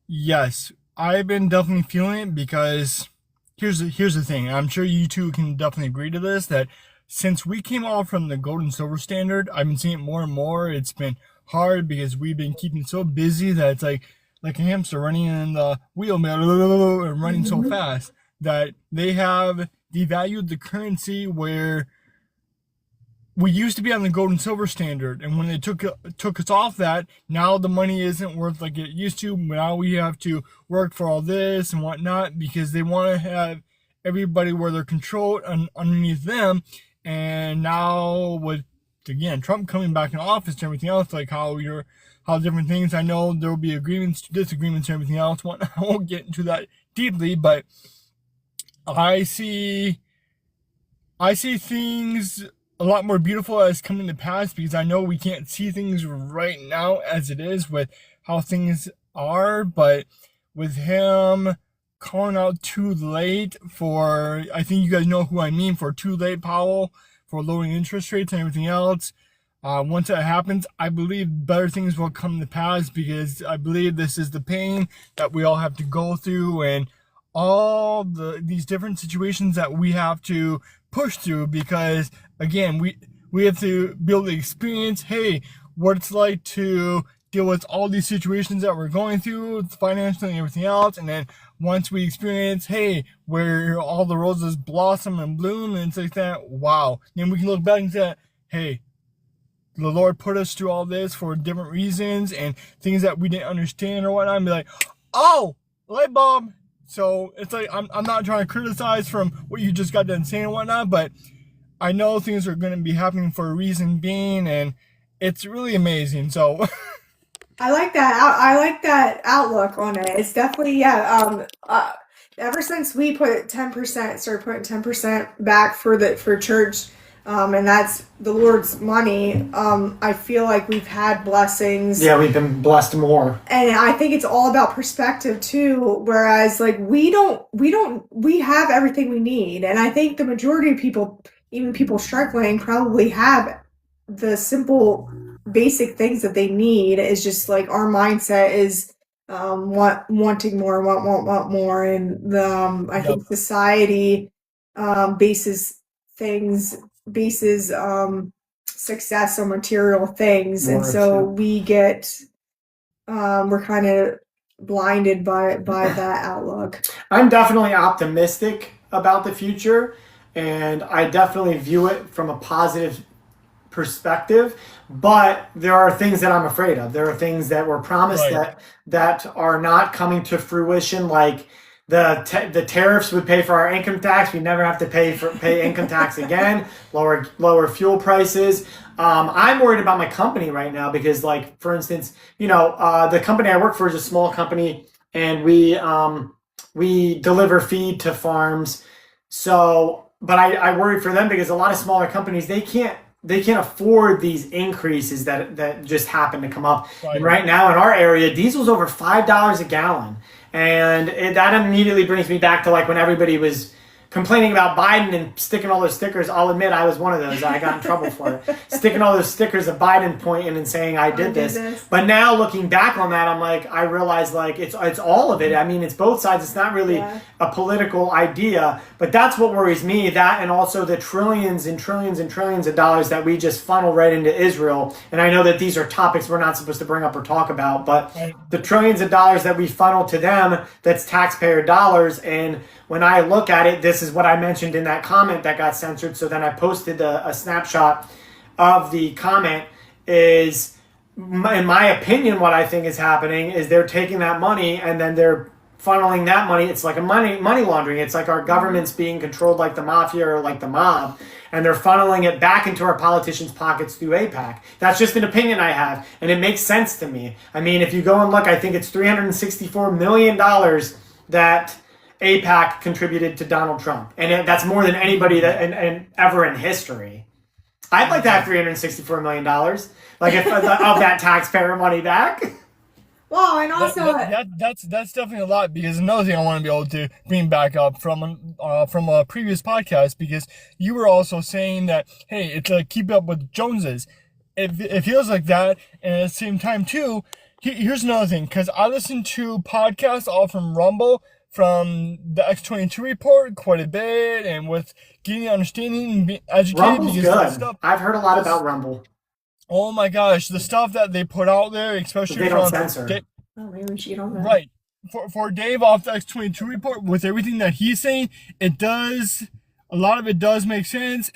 Speaker 3: yes, I've been definitely feeling it because here's the thing. I'm sure you two can definitely agree to this, that since we came off from the gold and silver standard, I've been seeing it more and more. It's been hard because we've been keeping so busy that it's like a hamster running in the wheel and running so fast that they have devalued the currency where we used to be on the gold and silver standard, and when they took us off that, now the money isn't worth like it used to. Now we have to work for all this and whatnot because they want to have everybody where they're controlled underneath them. And now with again Trump coming back in office and everything else, like how different things. I know there will be agreements, disagreements, and everything else. I won't get into that deeply, but I see things a lot more beautiful as coming to pass because I know we can't see things right now as it is with how things are, but with him calling out too late for, I think you guys know who I mean, for too late Powell, for lowering interest rates and everything else. Once that happens, I believe better things will come to pass because I believe this is the pain that we all have to go through and all these different situations that we have to push through because again we have to be able to experience what it's like to deal with all these situations that we're going through financially and everything else, and then once we experience where all the roses blossom and bloom and it's like that, wow, then we can look back and say, hey, the Lord put us through all this for different reasons and things that we didn't understand or whatnot, and be like, oh, light bulb. So it's like I'm not trying to criticize from what you just got done saying and whatnot, but I know things are going to be happening for a reason being, and it's really amazing. So
Speaker 1: I like that. I like that outlook on it. It's definitely yeah. Ever since we put 10%, started putting 10% back for church, and that's the Lord's money. I feel like we've had blessings.
Speaker 2: Yeah, we've been blessed more.
Speaker 1: And I think it's all about perspective too. Whereas like we have everything we need, and I think the majority of people, even people struggling, probably have the simple basic things that they need. Is just like our mindset is wanting more, want more, and I
Speaker 3: yep.
Speaker 1: think society bases things bases success on material things, and so we get we're kind of blinded by that outlook.
Speaker 2: I'm definitely optimistic about the future, and I definitely view it from a positive perspective, but there are things that I'm afraid of. There are things that were promised that are not coming to fruition, like the tariffs would pay for our income tax. We never have to pay income tax again. Lower fuel prices. I'm worried about my company right now because, like, for instance, the company I work for is a small company, and we deliver feed to farms. So but I worry for them because a lot of smaller companies they can't afford these increases that just happen to come up. And
Speaker 3: Right.
Speaker 2: right now in our area, diesel's over $5 a gallon, and that immediately brings me back to like when everybody was complaining about Biden and sticking all those stickers. I'll admit I was one of those. I got in trouble for it. Sticking all those stickers of Biden pointing and saying I did this. But now looking back on that, I'm like, I realize like it's all of it. I mean, it's both sides. It's not really a political idea, but that's what worries me. That and also the trillions and trillions and trillions of dollars that we just funnel right into Israel. And I know that these are topics we're not supposed to bring up or talk about, but
Speaker 3: Right.
Speaker 2: the trillions of dollars that we funnel to them, that's taxpayer dollars. And when I look at it, this is what I mentioned in that comment that got censored. So then I posted a snapshot of the comment is, in my opinion, what I think is happening is they're taking that money and then they're funneling that money. It's like a money laundering. It's like our government's being controlled like the mafia or like the mob, and they're funneling it back into our politicians' pockets through APAC. That's just an opinion I have, and it makes sense to me. I mean, if you go and look, I think it's $364 million that APAC contributed to Donald Trump, and that's more than anybody that and ever in history. I'd like to have $364 million, like if of that taxpayer money back.
Speaker 1: Well, and also,
Speaker 3: That's definitely a lot, because another thing I want to be able to bring back up from a previous podcast, because you were also saying that, hey, it's like keep up with Joneses. It feels like that, and at the same time too. Here's another thing, because I listen to podcasts all from Rumble, from the X-22 report quite a bit, and with getting understanding and being educated.
Speaker 2: Rumble's
Speaker 3: because that
Speaker 2: good.
Speaker 3: stuff,
Speaker 2: I've heard a lot about Rumble.
Speaker 3: oh my gosh, the stuff that they put out there,
Speaker 2: But
Speaker 3: especially
Speaker 2: they don't
Speaker 3: from
Speaker 2: censor.
Speaker 1: oh, maybe we should get on that.
Speaker 3: right. For Dave off the X-22 report, with everything that he's saying, a lot of it does make sense.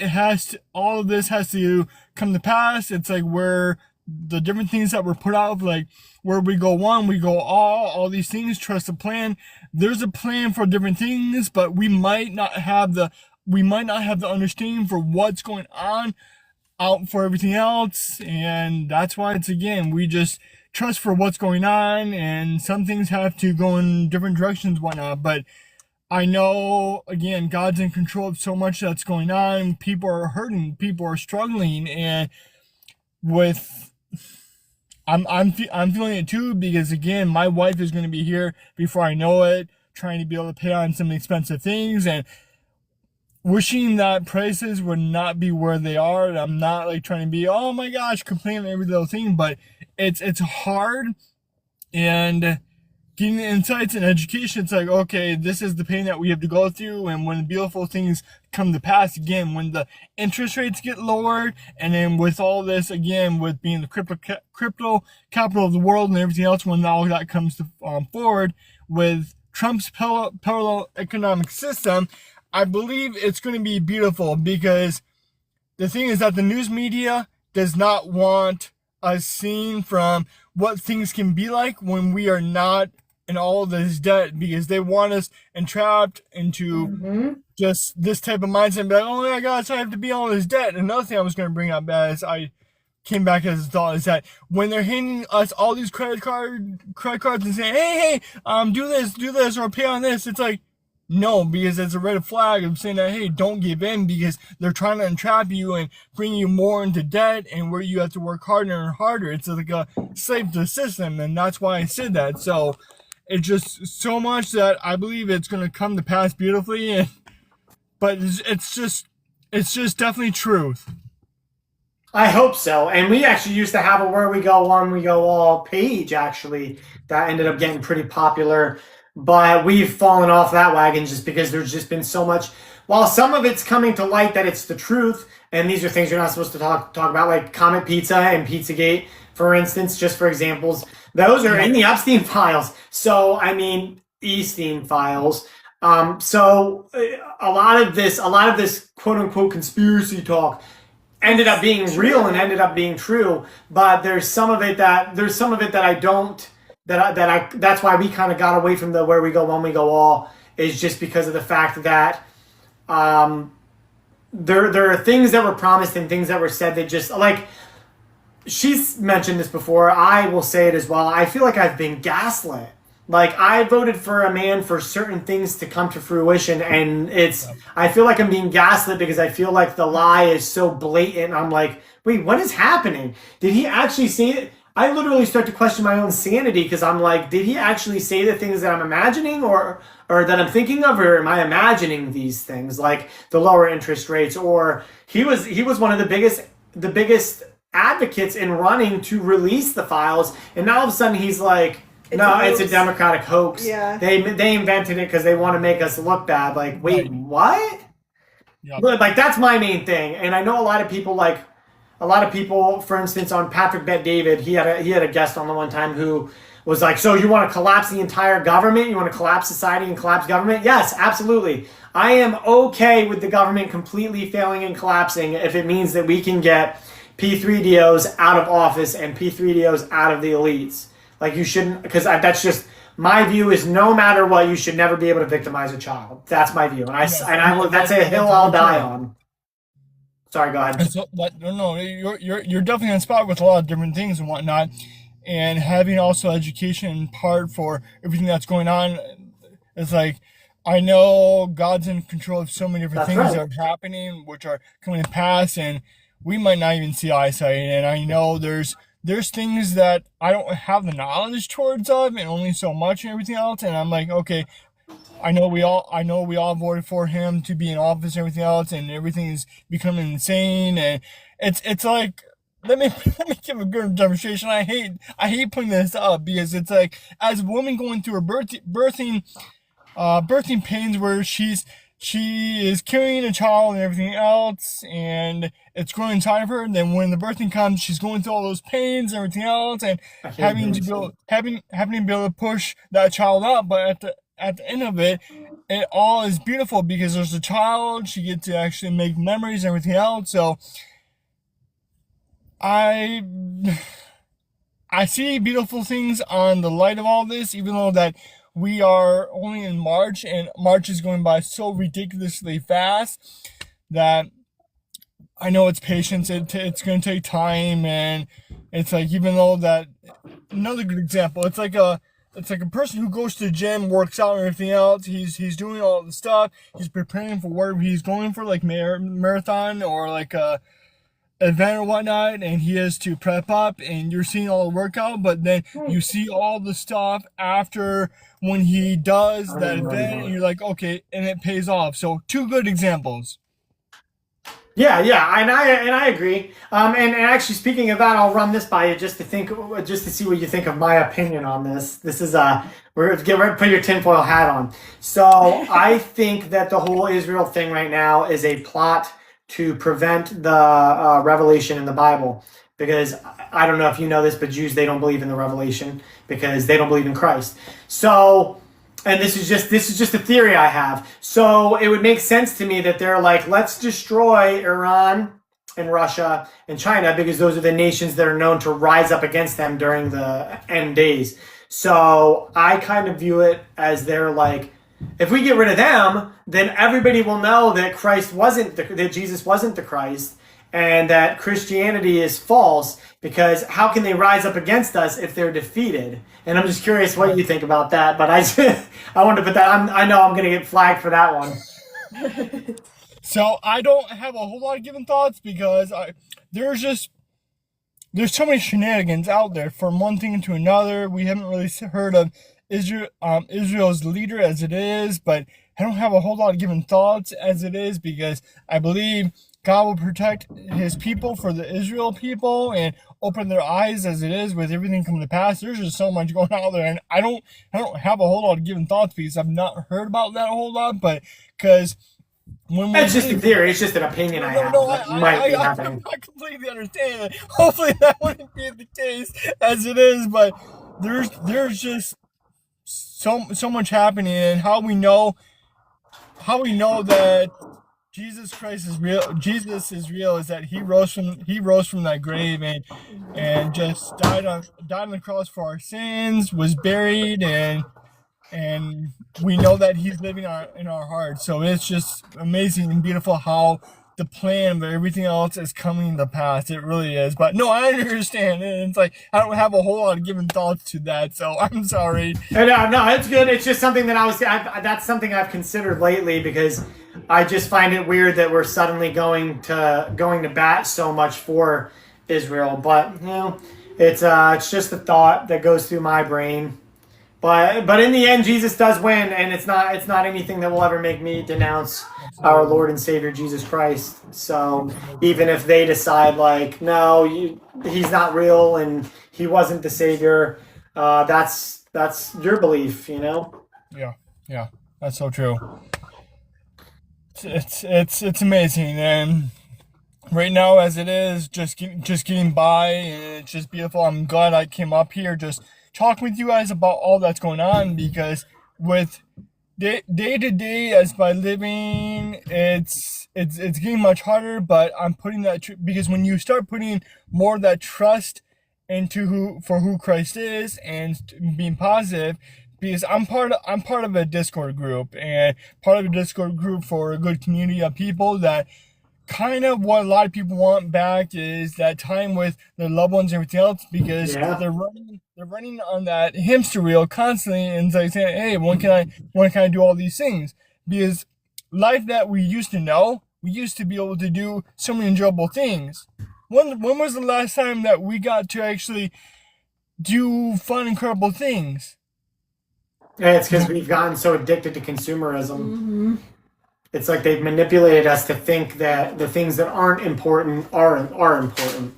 Speaker 3: All of this has to come to pass. It's like where the different things that were put out, like where we go one, we go all these things, trust the plan. There's a plan for different things, but we might not have the understanding for what's going on out for everything else. And that's why we just trust for what's going on, and some things have to go in different directions, whatnot. But I know, again, God's in control of so much that's going on. People are hurting, people are struggling, and with I'm feeling it too, because again, my wife is going to be here before I know it, trying to be able to pay on some expensive things, and wishing that prices would not be where they are. And I'm not like trying to be, oh my gosh, complaining every little thing, but it's hard. And getting the insights and education, it's like, okay, this is the pain that we have to go through. And when beautiful things come to pass, again, when the interest rates get lowered, and then with all this, again, with being the crypto capital of the world and everything else, when all that comes to forward with Trump's parallel economic system, I believe it's going to be beautiful, because the thing is that the news media does not want us seeing from what things can be like when we are not in all of this debt, because they want us entrapped into just this type of mindset and be like, oh my gosh, I have to be all this debt. Another thing I was going to bring up as I came back as a thought is that when they're handing us all these credit cards and saying, hey, do this, or pay on this, it's like, no, because it's a red flag of saying that, hey, don't give in, because they're trying to entrap you and bring you more into debt, and where you have to work harder and harder. It's like a slave to the system, and that's why I said that. So it's just so much that I believe it's going to come to pass beautifully, but it's just definitely truth.
Speaker 2: I hope so. And we actually used to have a Where We Go One, We Go All page, actually, that ended up getting pretty popular. But we've fallen off that wagon just because there's just been so much. While some of it's coming to light that it's the truth, and these are things you're not supposed to talk about, like Comet Pizza and Pizzagate, for instance, just for examples. Those are in the Epstein files. So, I mean, Epstein files. So a lot of this quote unquote conspiracy talk ended up being real and ended up being true. But there's some of it that I don't. That's why we kind of got away from the Where We Go One, We Go All, is just because of the fact that there are things that were promised and things that were said that just, like, she's mentioned this before, I will say it as well, I feel like I've been gaslit Like I voted for a man for certain things to come to fruition, and
Speaker 3: Yeah.
Speaker 2: I feel like I'm being gaslit because I feel like the lie is so blatant. I'm like, wait, what is happening? Did he actually say it? I literally start to question my own sanity because I'm like, did he actually say the things that I'm imagining, or that I'm thinking of, or am I imagining these things like the lower interest rates? Or he was one of the biggest advocates in running to release the files, and now all of a sudden he's like,
Speaker 1: It's a
Speaker 2: no, it's a
Speaker 1: hoax.
Speaker 2: Democratic hoax.
Speaker 1: Yeah.
Speaker 2: They invented it because they want to make us look bad. Like, wait,
Speaker 3: Right.
Speaker 2: what?
Speaker 3: Yeah.
Speaker 2: Like that's my main thing. And I know a lot of people, for instance, on Patrick Bet David, he had a guest on the one time who was like, so you want to collapse the entire government? You want to collapse society and collapse government? Yes, absolutely. I am okay with the government completely failing and collapsing if it means that we can get P3DOs out of office and P3DOs out of the elites. Like you shouldn't, because that's just my view is no matter what, you should never be able to victimize a child. That's my view, and
Speaker 3: Yes,
Speaker 2: that's a hill
Speaker 3: that's
Speaker 2: I'll
Speaker 3: very
Speaker 2: die
Speaker 3: true.
Speaker 2: on. Sorry, go ahead.
Speaker 3: And so, no, you're definitely on spot with a lot of different things and whatnot, and having also education in part for everything that's going on. It's like I know God's in control of so many different
Speaker 2: That's
Speaker 3: things
Speaker 2: right.
Speaker 3: that are happening, which are coming to pass, and we might not even see eyesight. And I know there's things that I don't have the knowledge towards of, and only so much and everything else. And I'm like, okay, I know we all voted for him to be in office and everything else, and everything is becoming insane. And it's like let me let me give a good demonstration. I hate putting this up because it's like as a woman going through her birthing pains where she is carrying a child and everything else, and it's growing inside of her. And then when the birthing comes, she's going through all those pains and everything else, and
Speaker 2: I hate
Speaker 3: having
Speaker 2: doing
Speaker 3: to be
Speaker 2: so.
Speaker 3: able, having to be able to push that child out. But at the end of it, it all is beautiful because there's a child. She gets to actually make memories and everything else. So I I see beautiful things on the light of all this, even though that we are only in March and March is going by so ridiculously fast that I know it's patience. It's going to take time, and it's like even though that another good example, it's like a person who goes to the gym, works out, and everything else. He's doing all the stuff. He's preparing for whatever he's going for, like marathon or like a event or whatnot, and he has to prep up, and you're seeing all the workout, but then you see all the stuff after when he does
Speaker 2: I don't
Speaker 3: that
Speaker 2: even know
Speaker 3: event, and
Speaker 2: anymore.
Speaker 3: you're like, okay, and it pays off. So two good examples.
Speaker 2: Yeah, yeah, and I agree. And actually, speaking of that, I'll run this by you just to see what you think of my opinion on this. This is we're gonna put your tinfoil hat on. So I think that the whole Israel thing right now is a plot to prevent the revelation in the Bible. Because I don't know if you know this, but Jews, they don't believe in the revelation because they don't believe in Christ. So, and this is just a theory I have. So it would make sense to me that they're like, let's destroy Iran and Russia and China because those are the nations that are known to rise up against them during the end days. So I kind of view it as they're like, if we get rid of them, then everybody will know that that Jesus wasn't the Christ, and that Christianity is false. Because how can they rise up against us if they're defeated? And I'm just curious what
Speaker 3: Right.
Speaker 2: you think about that. But I want to put that. I know I'm going to get flagged for that one.
Speaker 3: So I don't have a whole lot of given thoughts because there's just there's so many shenanigans out there from one thing to another. We haven't really heard of Israel's leader as it is, but I don't have a whole lot of given thoughts as it is because I believe God will protect His people for the Israel people and open their eyes as it is with everything coming to pass. There's just so much going on there, and I don't have a whole lot of given thoughts because I've not heard about that a whole lot, but because when we
Speaker 2: It's just
Speaker 3: really
Speaker 2: a theory. It's just an opinion
Speaker 3: no,
Speaker 2: I
Speaker 3: no,
Speaker 2: have
Speaker 3: no.
Speaker 2: that might be happening.
Speaker 3: I completely understand it. Hopefully, that wouldn't be the case as it is. But there's just so much happening, and how we know that Jesus Christ is real. Jesus is real. Is that he rose from that grave and just died on the cross for our sins, was buried, and we know that he's living in our hearts. So it's just amazing and beautiful how the plan, but everything else is coming to pass. It really is. But no, I understand. And it's like, I don't have a whole lot of given thoughts to that, so I'm sorry.
Speaker 2: No, it's good. It's just something that that's something I've considered lately, because I just find it weird that we're suddenly going to bat so much for Israel. But it's just a thought that goes through my brain. But in the end, Jesus does win, and it's not anything that will ever make me denounce our Lord and Savior Jesus Christ. So even if they decide like, no, he's not real and he wasn't the Savior, that's your belief,
Speaker 3: Yeah, that's so true. It's amazing, and right now as it is, just getting by, and it's just beautiful. I'm glad I came up here just talking with you guys about all that's going on, because with day to day as by living, it's getting much harder. But I'm putting that because when you start putting more of that trust into who Christ is and being positive, because I'm part of a Discord group, and part of a Discord group for a good community of people that kind of what a lot of people want back is that time with their loved ones and everything else, because they're running on that hamster wheel constantly, and like saying, hey, when can I do all these things? Because life that we used to know, we used to be able to do so many enjoyable things. When was the last time that we got to actually do fun, incredible things?
Speaker 2: Yeah, it's because we've gotten so addicted to consumerism. Mm-hmm. It's like they've manipulated us to think that the things that aren't important are important.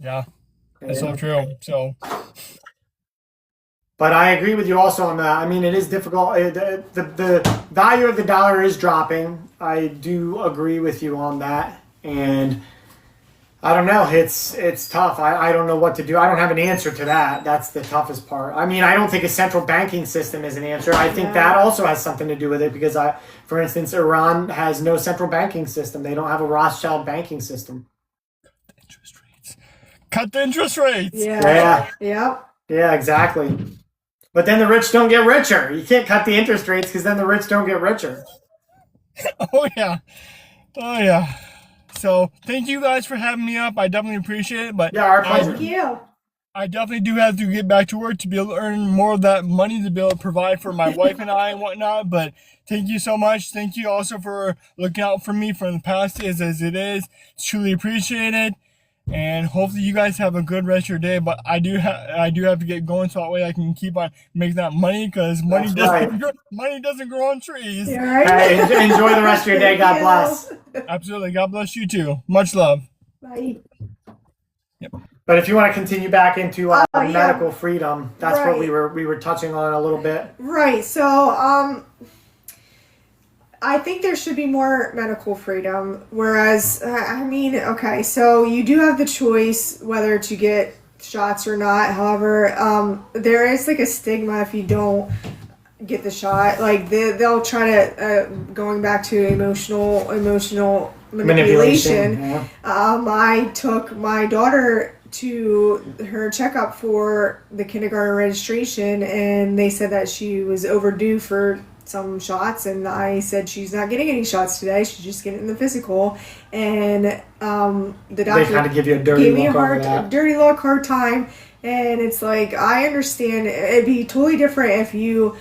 Speaker 3: Yeah, that's so true. So,
Speaker 2: but I agree with you also on that. I mean, it is difficult. The value of the dollar is dropping. I do agree with you on that, and I don't know. It's tough. I don't know what to do. I don't have an answer to that. That's the toughest part. I mean, I don't think a central banking system is an answer. I think that also has something to do with it, because for instance, Iran has no central banking system. They don't have a Rothschild banking system.
Speaker 3: Cut the interest rates.
Speaker 2: Yeah. Yeah, exactly. But then the rich don't get richer. You can't cut the interest rates, because then the rich don't get richer.
Speaker 3: Oh yeah. So thank you guys for having me up. I definitely appreciate it. But
Speaker 2: yeah, our pleasure.
Speaker 1: Thank you.
Speaker 3: I definitely do have to get back to work to be able to earn more of that money to be able to provide for my wife and I and whatnot. But thank you so much. Thank you also for looking out for me from the past as it is. It's truly appreciated. And hopefully you guys have a good rest of your day. But I do have to get going, so that way I can keep on making that money, because money doesn't grow on trees.
Speaker 1: Right.
Speaker 2: Hey, enjoy the rest of your day. God bless.
Speaker 3: Absolutely. God bless you too. Much love.
Speaker 1: Bye.
Speaker 3: Yep.
Speaker 2: But if you want to continue back into medical freedom, that's what we were touching on a little bit.
Speaker 1: Right. So I think there should be more medical freedom. Whereas, I mean, okay, so you do have the choice whether to get shots or not. However, there is like a stigma if you don't get the shot. Like they'll try to going back to emotional manipulation.
Speaker 2: Yeah.
Speaker 1: I took my daughter to her checkup for the kindergarten registration, and they said that she was overdue for some shots, and I said she's not getting any shots today, she's just getting the physical. And the doctor
Speaker 2: kind of give you a dirty
Speaker 1: look, hard time. And it's like, I understand it'd be totally different if you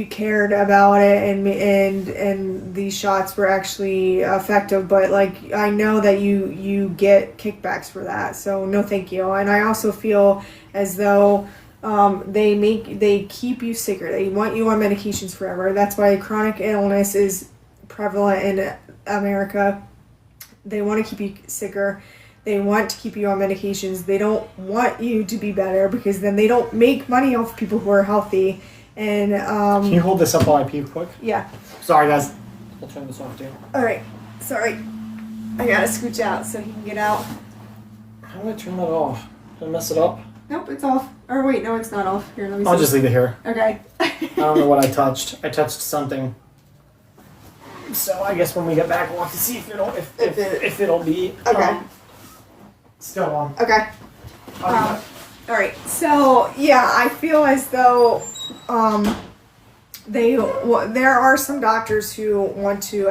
Speaker 1: cared about it and these shots were actually effective, but like I know that you get kickbacks for that, so no thank you. And I also feel as though they keep you sicker. They want you on medications forever. That's why chronic illness is prevalent in America. They want to keep you sicker. They want to keep you on medications. They don't want you to be better, because then they don't make money off people who are healthy. And
Speaker 2: can you hold this up while I pee quick?
Speaker 1: Yeah.
Speaker 2: Sorry guys. I'll turn this off too.
Speaker 1: Alright. Sorry. I gotta scooch out so he can get out.
Speaker 2: How do I turn that off? Did I mess it up?
Speaker 1: Nope, it's off. Or wait, no, it's not off. Here, let me see.
Speaker 2: I'll just leave it here.
Speaker 1: Okay.
Speaker 2: I don't know what I touched. I touched something. So I guess when we get back, we'll have to see if it'll be still on.
Speaker 1: Okay. All right. So yeah, I feel as though there are some doctors who want to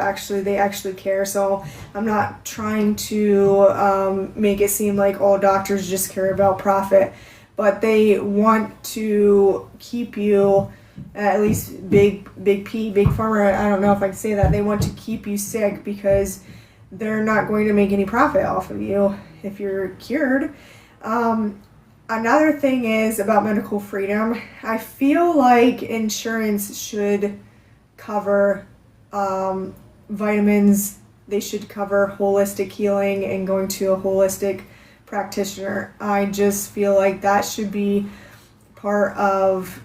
Speaker 1: they actually care. So I'm not trying to make it seem like all doctors just care about profit, but they want to keep you, at least big pharma. I don't know if I can say that. They want to keep you sick because they're not going to make any profit off of you if you're cured. Another thing is about medical freedom. I feel like insurance should cover vitamins. They should cover holistic healing and going to a holistic practitioner. I just feel like that should be part of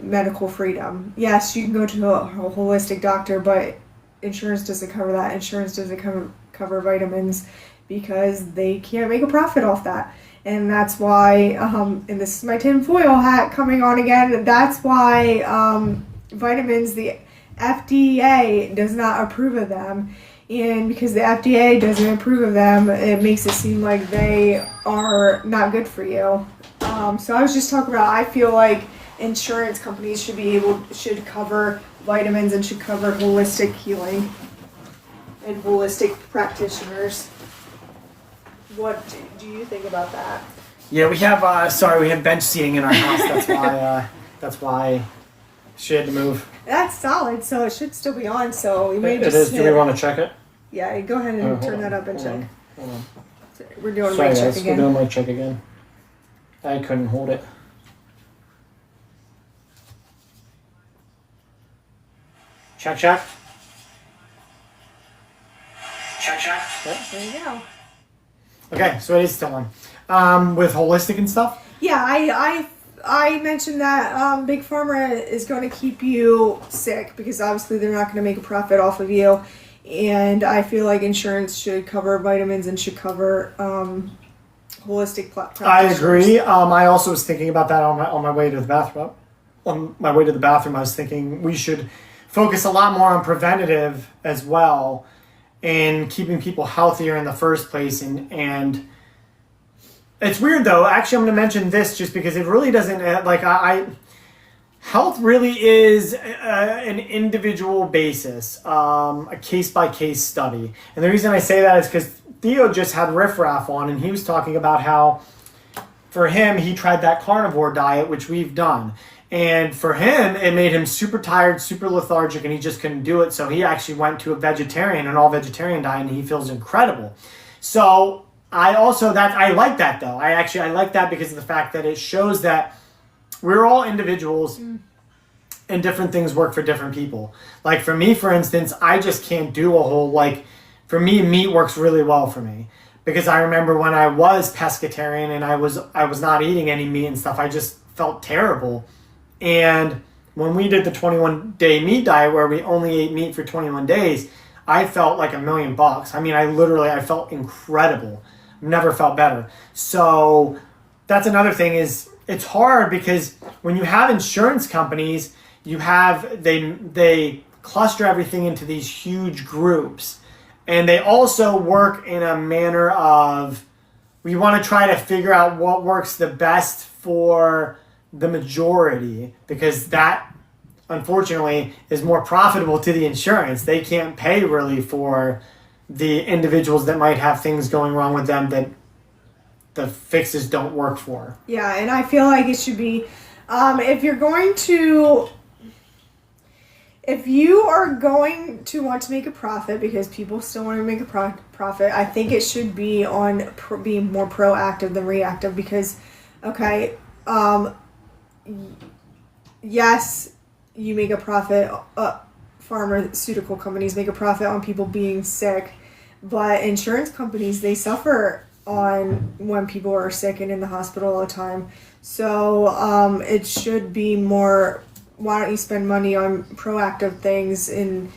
Speaker 1: medical freedom. Yes, you can go to a holistic doctor, but insurance doesn't cover that. Insurance doesn't cover vitamins because they can't make a profit off that. And that's why, and this is my tinfoil hat coming on again, that's why vitamins, the FDA does not approve of them. And because the FDA doesn't approve of them, it makes it seem like they are not good for you. So I was just talking about, I feel like insurance companies should cover vitamins and should cover holistic healing and holistic practitioners. What do you think about that?
Speaker 2: Yeah, we have we have bench seating in our house. That's why she had to move.
Speaker 1: That's solid, so it should still be on. So we may
Speaker 2: It
Speaker 1: just
Speaker 2: is. Do we want to check it?
Speaker 1: Yeah, go ahead and turn that up and check.
Speaker 2: Hold on.
Speaker 1: We're doing
Speaker 2: Sorry,
Speaker 1: mic check
Speaker 2: guys,
Speaker 1: again.
Speaker 2: we're doing mic check again. I couldn't hold it. Check. Check. Yep.
Speaker 1: There you go.
Speaker 2: Okay, so it is still on. With holistic and stuff?
Speaker 1: Yeah, I mentioned that Big Pharma is going to keep you sick because obviously they're not going to make a profit off of you. And I feel like insurance should cover vitamins and should cover holistic practitioners.
Speaker 2: I agree. I also was thinking about that on my way to the bathroom. On my way to the bathroom, I was thinking we should focus a lot more on preventative as well and keeping people healthier in the first place. And it's weird though. Actually, I'm going to mention this just because it really doesn't health really is an individual basis, a case-by-case study. And the reason I say that is because Theo just had Riff Raff on, and he was talking about how, for him, he tried that carnivore diet, which we've done. And for him, it made him super tired, super lethargic, and he just couldn't do it. So he actually went to an all-vegetarian diet, and he feels incredible. So I like that, though. I like that because of the fact that it shows that we're all individuals and different things work for different people. Like for me, for instance, I just can't do a whole, for me, meat works really well for me. Because I remember when I was pescatarian and I was not eating any meat and stuff, I just felt terrible. And when we did the 21-day meat diet where we only ate meat for 21 days, I felt like $1,000,000. I mean, I felt incredible. Never felt better. So that's another thing is, it's hard because when you have insurance companies, they cluster everything into these huge groups. And they also work in a manner of, we want to try to figure out what works the best for the majority, because that, unfortunately, is more profitable to the insurance. They can't pay really for the individuals that might have things going wrong with them that the fixes don't work for.
Speaker 1: Yeah, and I feel like it should be, if you are going to want to make a profit, because people still want to make a profit, I think it should be on being more proactive than reactive. Because, okay, yes, you make a profit. Pharmaceutical companies make a profit on people being sick, but insurance companies, they suffer on when people are sick and in the hospital all the time. So it should be more, why don't you spend money on proactive things and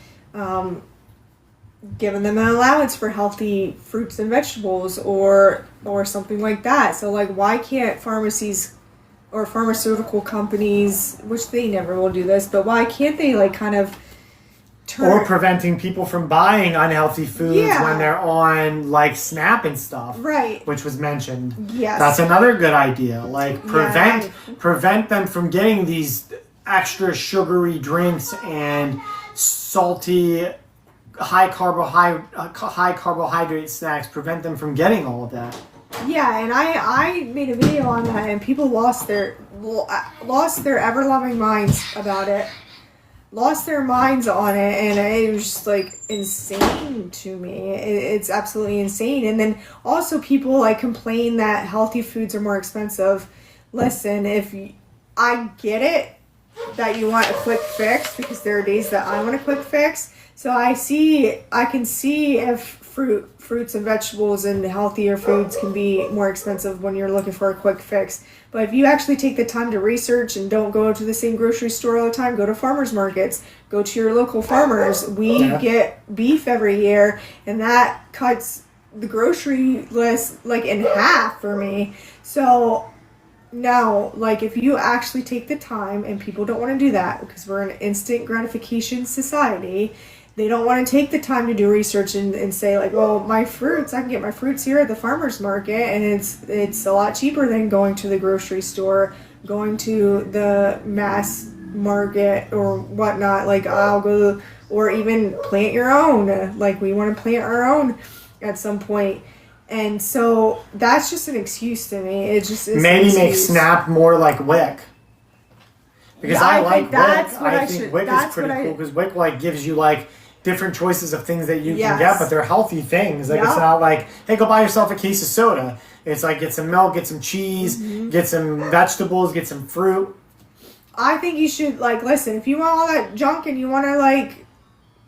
Speaker 1: giving them an allowance for healthy fruits and vegetables or something like that. So why can't pharmacies or pharmaceutical companies, which they never will do this, but why can't they
Speaker 2: or preventing people from buying unhealthy foods when they're on SNAP and stuff,
Speaker 1: right?
Speaker 2: Which was mentioned.
Speaker 1: Yes,
Speaker 2: that's another good idea. Prevent them from getting these extra sugary drinks and salty, high carbohydrate snacks prevent them from getting all of that.
Speaker 1: Yeah, and I made a video on that, and people lost their ever loving minds about it. Lost their minds on it, and it was just like insane to me. It's absolutely insane. And then also people like complain that healthy foods are more expensive. Listen, I get it that you want a quick fix, because there are days that I want a quick fix. So I can see if fruits and vegetables and healthier foods can be more expensive when you're looking for a quick fix. But if you actually take the time to research and don't go to the same grocery store all the time, go to farmers markets, go to your local farmers. We get beef every year, and that cuts the grocery list like in half for me. So now, like, if you actually take the time, and people don't want to do that because we're an instant gratification society, they don't want to take the time to do research and say like, well, my fruits, I can get my fruits here at the farmer's market, and it's a lot cheaper than going to the grocery store, going to the mass market or whatnot. Like, I'll go, or even plant your own. Like, we want to plant our own at some point. And so that's just an excuse to me. It just is
Speaker 2: maybe make Snap more like Wick. Because
Speaker 1: yeah,
Speaker 2: I like Wick.
Speaker 1: I
Speaker 2: think Wick is pretty cool, because Wick like gives you like different choices of things that you can get, but they're healthy things. Like, it's not like, hey, go buy yourself a case of soda. It's like, get some milk, get some cheese, get some vegetables, get some fruit.
Speaker 1: I think you should, like, listen, if you want all that junk and you want to, like,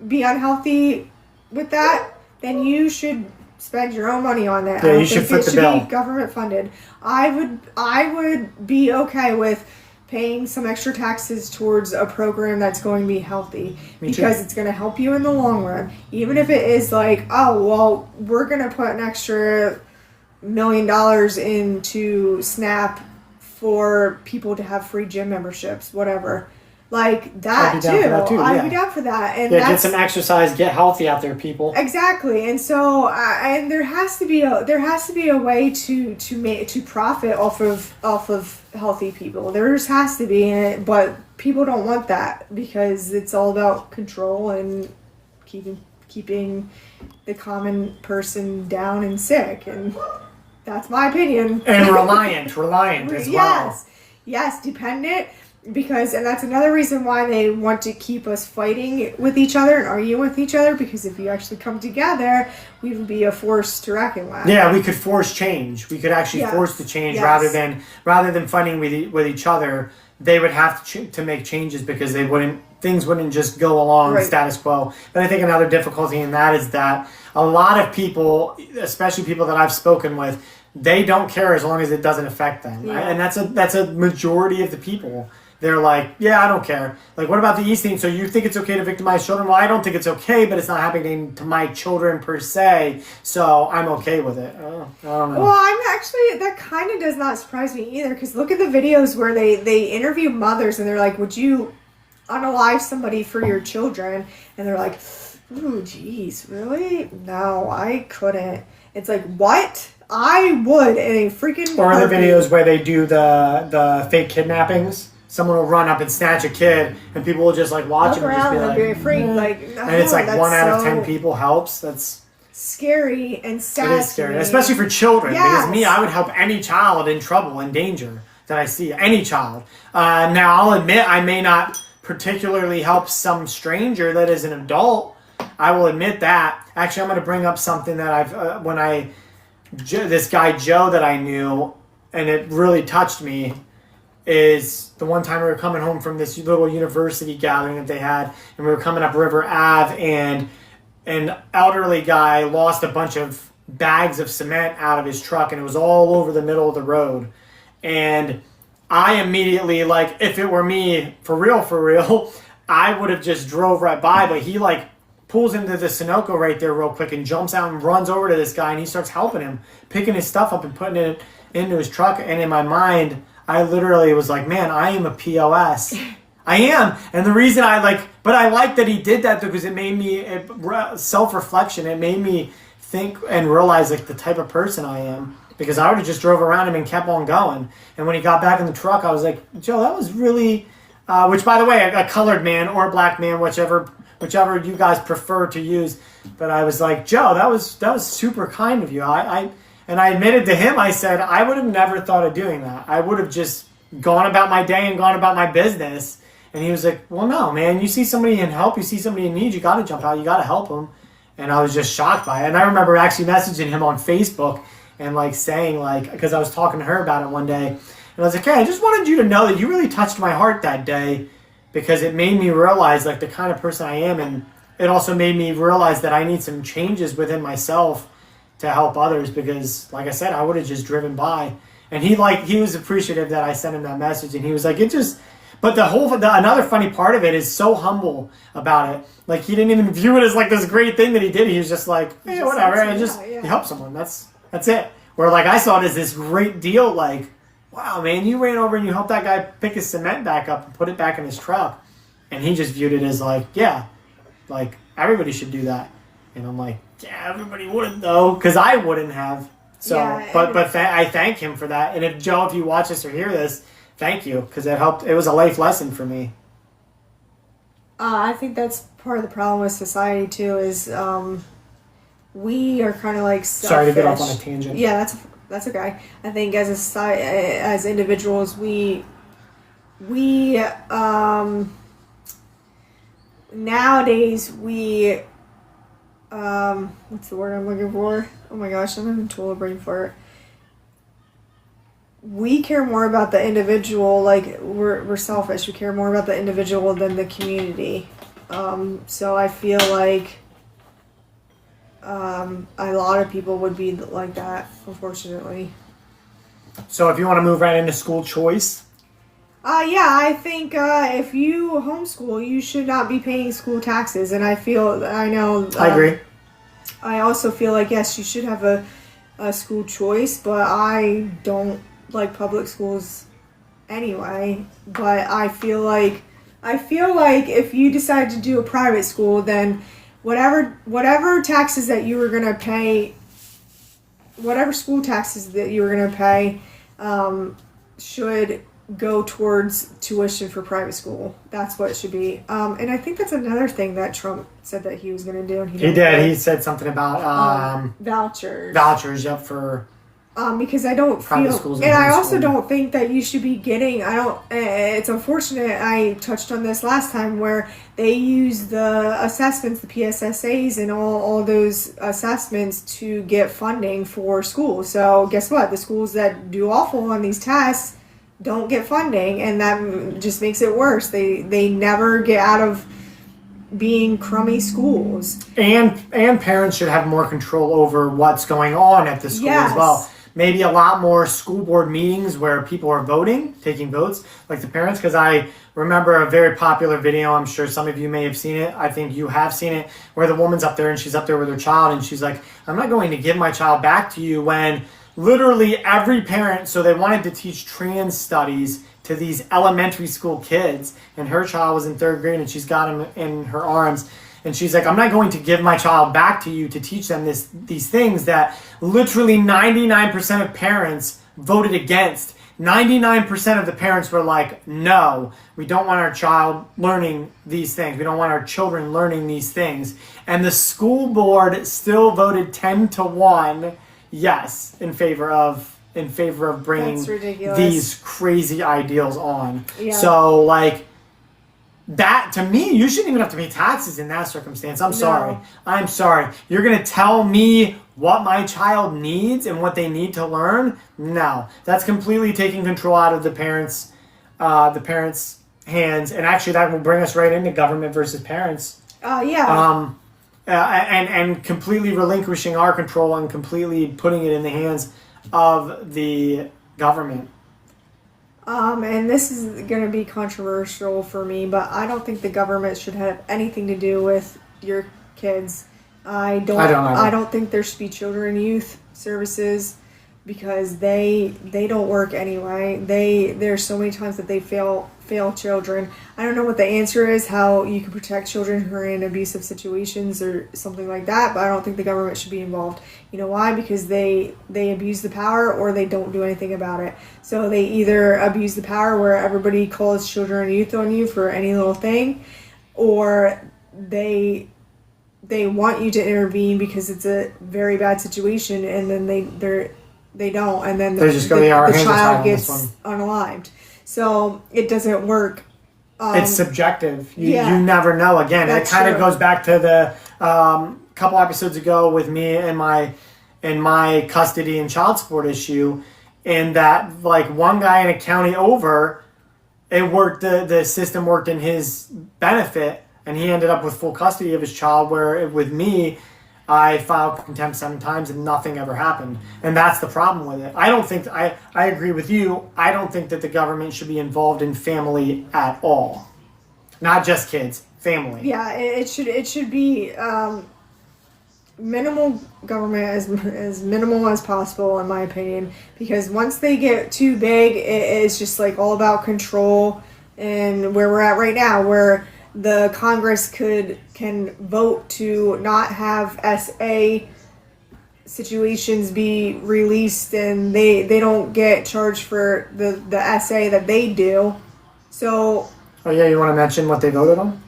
Speaker 1: be unhealthy with that, then you should spend your own money on that.
Speaker 2: Yeah,
Speaker 1: I don't
Speaker 2: you should
Speaker 1: think
Speaker 2: foot
Speaker 1: it
Speaker 2: the
Speaker 1: should
Speaker 2: bill.
Speaker 1: be government funded. I would be okay with paying some extra taxes towards a program that's going to be healthy, because it's going to help you in the long run. Even if it is like, oh, well, we're going to put an extra $1 million into Snap for people to have free gym memberships, whatever. Like that too. I'd be down for that. And
Speaker 2: get some exercise, get healthy out there, people.
Speaker 1: Exactly. And so, and there has to be a way to profit off of healthy people. There just has to be, but people don't want that, because it's all about control and keeping the common person down and sick. And that's my opinion.
Speaker 2: And reliant as well.
Speaker 1: Yes, dependent. Because, and that's another reason why they want to keep us fighting with each other and arguing with each other, because if you actually come together, we would be a force to reckon with.
Speaker 2: Yeah, we could force change. We could actually force the change rather than fighting with each other. They would have to make changes, because things wouldn't just go along status quo. But I think another difficulty in that is that a lot of people, especially people that I've spoken with, they don't care as long as it doesn't affect them. Yeah. And that's a majority of the people. They're like, yeah, I don't care. Like, what about the East thing? So you think it's okay to victimize children? Well, I don't think it's okay, but it's not happening to my children per se, so I'm okay with it. I don't know.
Speaker 1: Well, that kind of does not surprise me either, because look at the videos where they interview mothers, and they're like, would you unalive somebody for your children? And they're like, ooh, geez, really? No, I couldn't. It's like, what? I would in a freaking
Speaker 2: Or the videos where they do the fake kidnappings. Someone will run up and snatch a kid, and people will just like watch him and just be like,
Speaker 1: very afraid. Like,
Speaker 2: and it's like 1 out of 10 people helps. That's
Speaker 1: scary and sad.
Speaker 2: It is scary, especially for children. Yes. Because I would help any child in trouble, in danger that I see. Any child. Now, I'll admit I may not particularly help some stranger that is an adult. I will admit that. Actually, I'm going to bring up something that this guy Joe that I knew, and it really touched me, is the one time we were coming home from this little university gathering that they had, and we were coming up River Ave, and an elderly guy lost a bunch of bags of cement out of his truck, and it was all over the middle of the road. And I immediately, like, if it were me, for real, I would have just drove right by, but he, like, pulls into the Sunoco right there real quick and jumps out and runs over to this guy, and he starts helping him, picking his stuff up and putting it into his truck. And in my mind, I literally was like, man, I am a POS. I am. And the reason I like that he did that, because it made me, self-reflection, it made me think and realize like the type of person I am. Because I would have just drove around him and kept on going. And when he got back in the truck, I was like, Joe, that was really which, by the way, a colored man or a black man, whichever you guys prefer to use. But I was like, Joe, that was super kind of you. And I admitted to him, I said, I would have never thought of doing that. I would have just gone about my day and gone about my business. And he was like, well, no, man, you see somebody in help, you see somebody in need, you got to jump out, you got to help them. And I was just shocked by it. And I remember actually messaging him on Facebook and like saying, like, because I was talking to her about it one day. And I was like, hey, I just wanted you to know that you really touched my heart that day, because it made me realize like the kind of person I am. And it also made me realize that I need some changes within myself to help others, because like I said, I would have just driven by. And he was appreciative that I sent him that message, and he was like, but another funny part of it is so humble about it. Like, he didn't even view it as like this great thing that he did. He was just like, hey, whatever. And you help someone. That's it. Where like I saw it as this great deal. Like, wow, man, you ran over and you helped that guy pick his cement back up and put it back in his truck. And he just viewed it as like, yeah, like everybody should do that. And I'm like, yeah, everybody wouldn't though, because I wouldn't have. So, yeah, I thank him for that. And if Joe, if you watch this or hear this, thank you, because it helped. It was a life lesson for me.
Speaker 1: I think that's part of the problem with society too. Is we are kind of like selfish.
Speaker 2: Sorry to get off on a tangent.
Speaker 1: Yeah, that's okay. I think as a society, as individuals, we nowadays we what's the word I'm looking for? Oh my gosh, I'm having total brain fart. We care more about the individual, like we're selfish. We care more about the individual than the community. So I feel like a lot of people would be like that, unfortunately.
Speaker 2: So if you want to move right into school choice.
Speaker 1: Yeah, I think if you homeschool, you should not be paying school taxes. And I agree. I also feel like, yes, you should have a school choice, but I don't like public schools anyway. But I feel like if you decide to do a private school, then whatever taxes that you were going to pay, whatever school taxes that you were going to pay, should go towards tuition for private school. That's what it should be. And I think that's another thing that Trump said that he was going to do. And
Speaker 2: he did. He said something about
Speaker 1: vouchers.
Speaker 2: Vouchers, yep, for
Speaker 1: because I don't
Speaker 2: private
Speaker 1: feel,
Speaker 2: schools
Speaker 1: and I also don't think that you should be getting. It's unfortunate. I touched on this last time where they use the assessments, the PSSAs, and all those assessments to get funding for schools. So guess what? The schools that do awful on these tests don't get funding, and that just makes it worse. They never get out of being crummy schools.
Speaker 2: And parents should have more control over what's going on at the school as well. Maybe a lot more school board meetings where people are taking votes, like the parents, because I remember a very popular video, I'm sure some of you may have seen it, I think you have seen it, where the woman's up there and she's up there with her child and she's like, I'm not going to give my child back to you, when literally every parent, so they wanted to teach trans studies to these elementary school kids, and her child was in 3rd grade and she's got him in her arms, and she's like, I'm not going to give my child back to you to teach them these things that literally 99% of parents voted against. 99% of the parents were like, no, we don't want our child learning these things. We don't want our children learning these things. And the school board still voted 10-1 yes in favor of bringing these crazy ideals on. Yeah. So like that, to me, you shouldn't even have to pay taxes in that circumstance. I'm sorry. You're going to tell me what my child needs and what they need to learn? No. That's completely taking control out of the parents' hands. And actually that will bring us right into government versus parents. And completely relinquishing our control and completely putting it in the hands of the government.
Speaker 1: And this is going to be controversial for me, but I don't think the government should have anything to do with your kids. I don't think there should be children and youth services. because they don't work anyway. There's so many times that they fail children. I don't know what the answer is, how you can protect children who are in abusive situations or something like that, but I don't think the government should be involved. You know why? Because they abuse the power, or they don't do anything about it. So they either abuse the power where everybody calls children and youth on you for any little thing, or they want you to intervene because it's a very bad situation, and then they don't, and then
Speaker 2: They're just going, "Yeah, our
Speaker 1: the
Speaker 2: hands are tied
Speaker 1: child
Speaker 2: on this
Speaker 1: gets
Speaker 2: one."
Speaker 1: unalived. So it doesn't work.
Speaker 2: It's subjective. You
Speaker 1: yeah.
Speaker 2: never know. Again,
Speaker 1: That's
Speaker 2: it kind of
Speaker 1: true.
Speaker 2: goes back to the couple episodes ago with me and my custody and child support issue, in that like one guy in a county over, it worked. The system worked in his benefit, and he ended up with full custody of his child. Where with me, I filed contempt 7 times and nothing ever happened. And that's the problem with it. I don't think, I agree with you. I don't think that the government should be involved in family at all. Not just kids, family.
Speaker 1: Yeah, it should be minimal government, as minimal as possible, in my opinion, because once they get too big, it's just like all about control. And where we're at right now, where the Congress can vote to not have SA situations be released, and they don't get charged for the SA that they do. So
Speaker 2: Oh yeah, you want to mention what they voted on?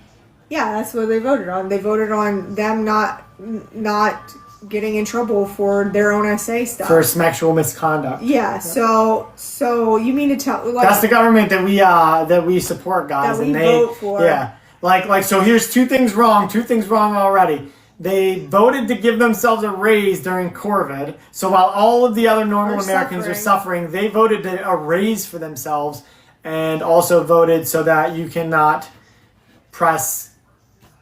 Speaker 1: yeah, that's what they voted on. They voted on them not getting in trouble for their own SA stuff.
Speaker 2: For sexual misconduct.
Speaker 1: Yeah, so you mean to tell, like,
Speaker 2: that's the government that we support, guys,
Speaker 1: that we
Speaker 2: and they
Speaker 1: vote for.
Speaker 2: Yeah. Like so here's two things wrong already. They voted to give themselves a raise during COVID. So while all of the other normal Americans are suffering, they voted a raise for themselves, and also voted so that you cannot press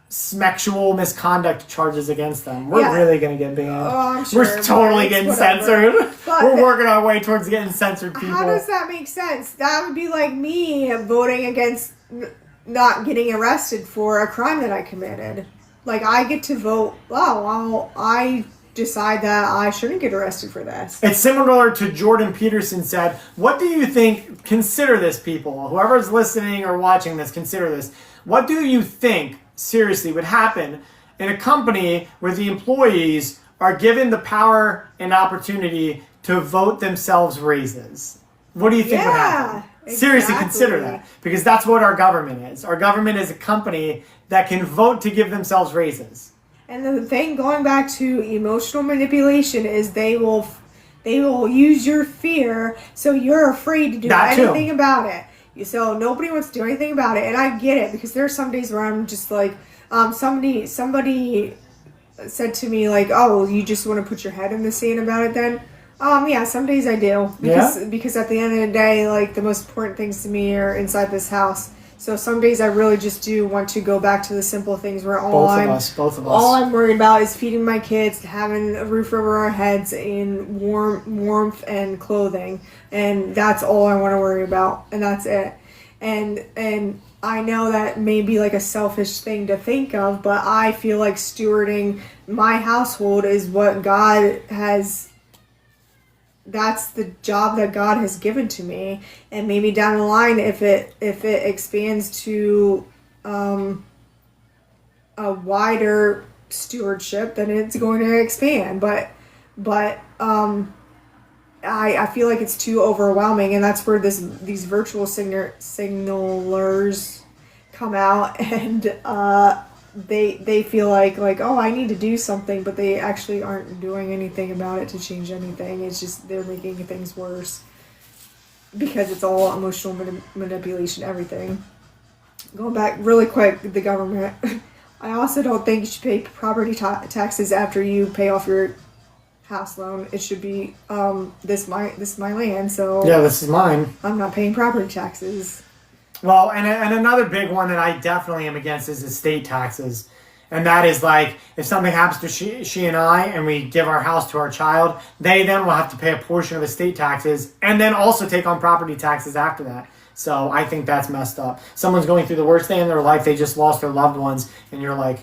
Speaker 2: sexual misconduct charges against them. We're really going to get banned.
Speaker 1: Oh, I'm sure,
Speaker 2: we're totally getting censored. We're working our way towards getting censored, people.
Speaker 1: How does that make sense? That would be like me voting against not getting arrested for a crime that I committed. Like, I get to vote, well, I decide that I shouldn't get arrested for this.
Speaker 2: It's similar to Jordan Peterson said, what do you think, consider this, people, whoever's listening or watching this, consider this. What do you think, seriously, would happen in a company where the employees are given the power and opportunity to vote themselves raises? What do you think would happen? Seriously, consider that. Because that's what our government is. Our government is a company that can vote to give themselves raises.
Speaker 1: And the thing, going back to emotional manipulation, is they will use your fear, so you're afraid to do anything about it. So nobody wants to do anything about it, and I get it, because there are some days where I'm just like, somebody said to me, like, oh, you just want to put your head in the sand about it then? Yeah, some days I do. Because at the end of the day, like, the most important things to me are inside this house. So some days I really just do want to go back to the simple things where all I'm worried about is feeding my kids, having a roof over our heads, and warmth and clothing. And that's all I want to worry about. And that's it. And I know that may be like a selfish thing to think of, but I feel like stewarding my household is what God has... That's the job that God has given to me, and maybe down the line, if it expands to a wider stewardship, then it's going to expand. But I feel like it's too overwhelming, and that's where these virtual signalers come out, and they feel like, oh, I need to do something, but they actually aren't doing anything about it to change anything. It's just they're making things worse, because it's all emotional manipulation, everything. Going back really quick, the government. I also don't think you should pay property taxes after you pay off your house loan. It should be this is my land, so
Speaker 2: yeah, this is mine.
Speaker 1: I'm not paying property taxes.
Speaker 2: Well, and another big one that I definitely am against is estate taxes. And that is like, if something happens to she and I, and we give our house to our child, they then will have to pay a portion of estate taxes, and then also take on property taxes after that. So I think that's messed up. Someone's going through the worst day in their life, they just lost their loved ones, and you're like,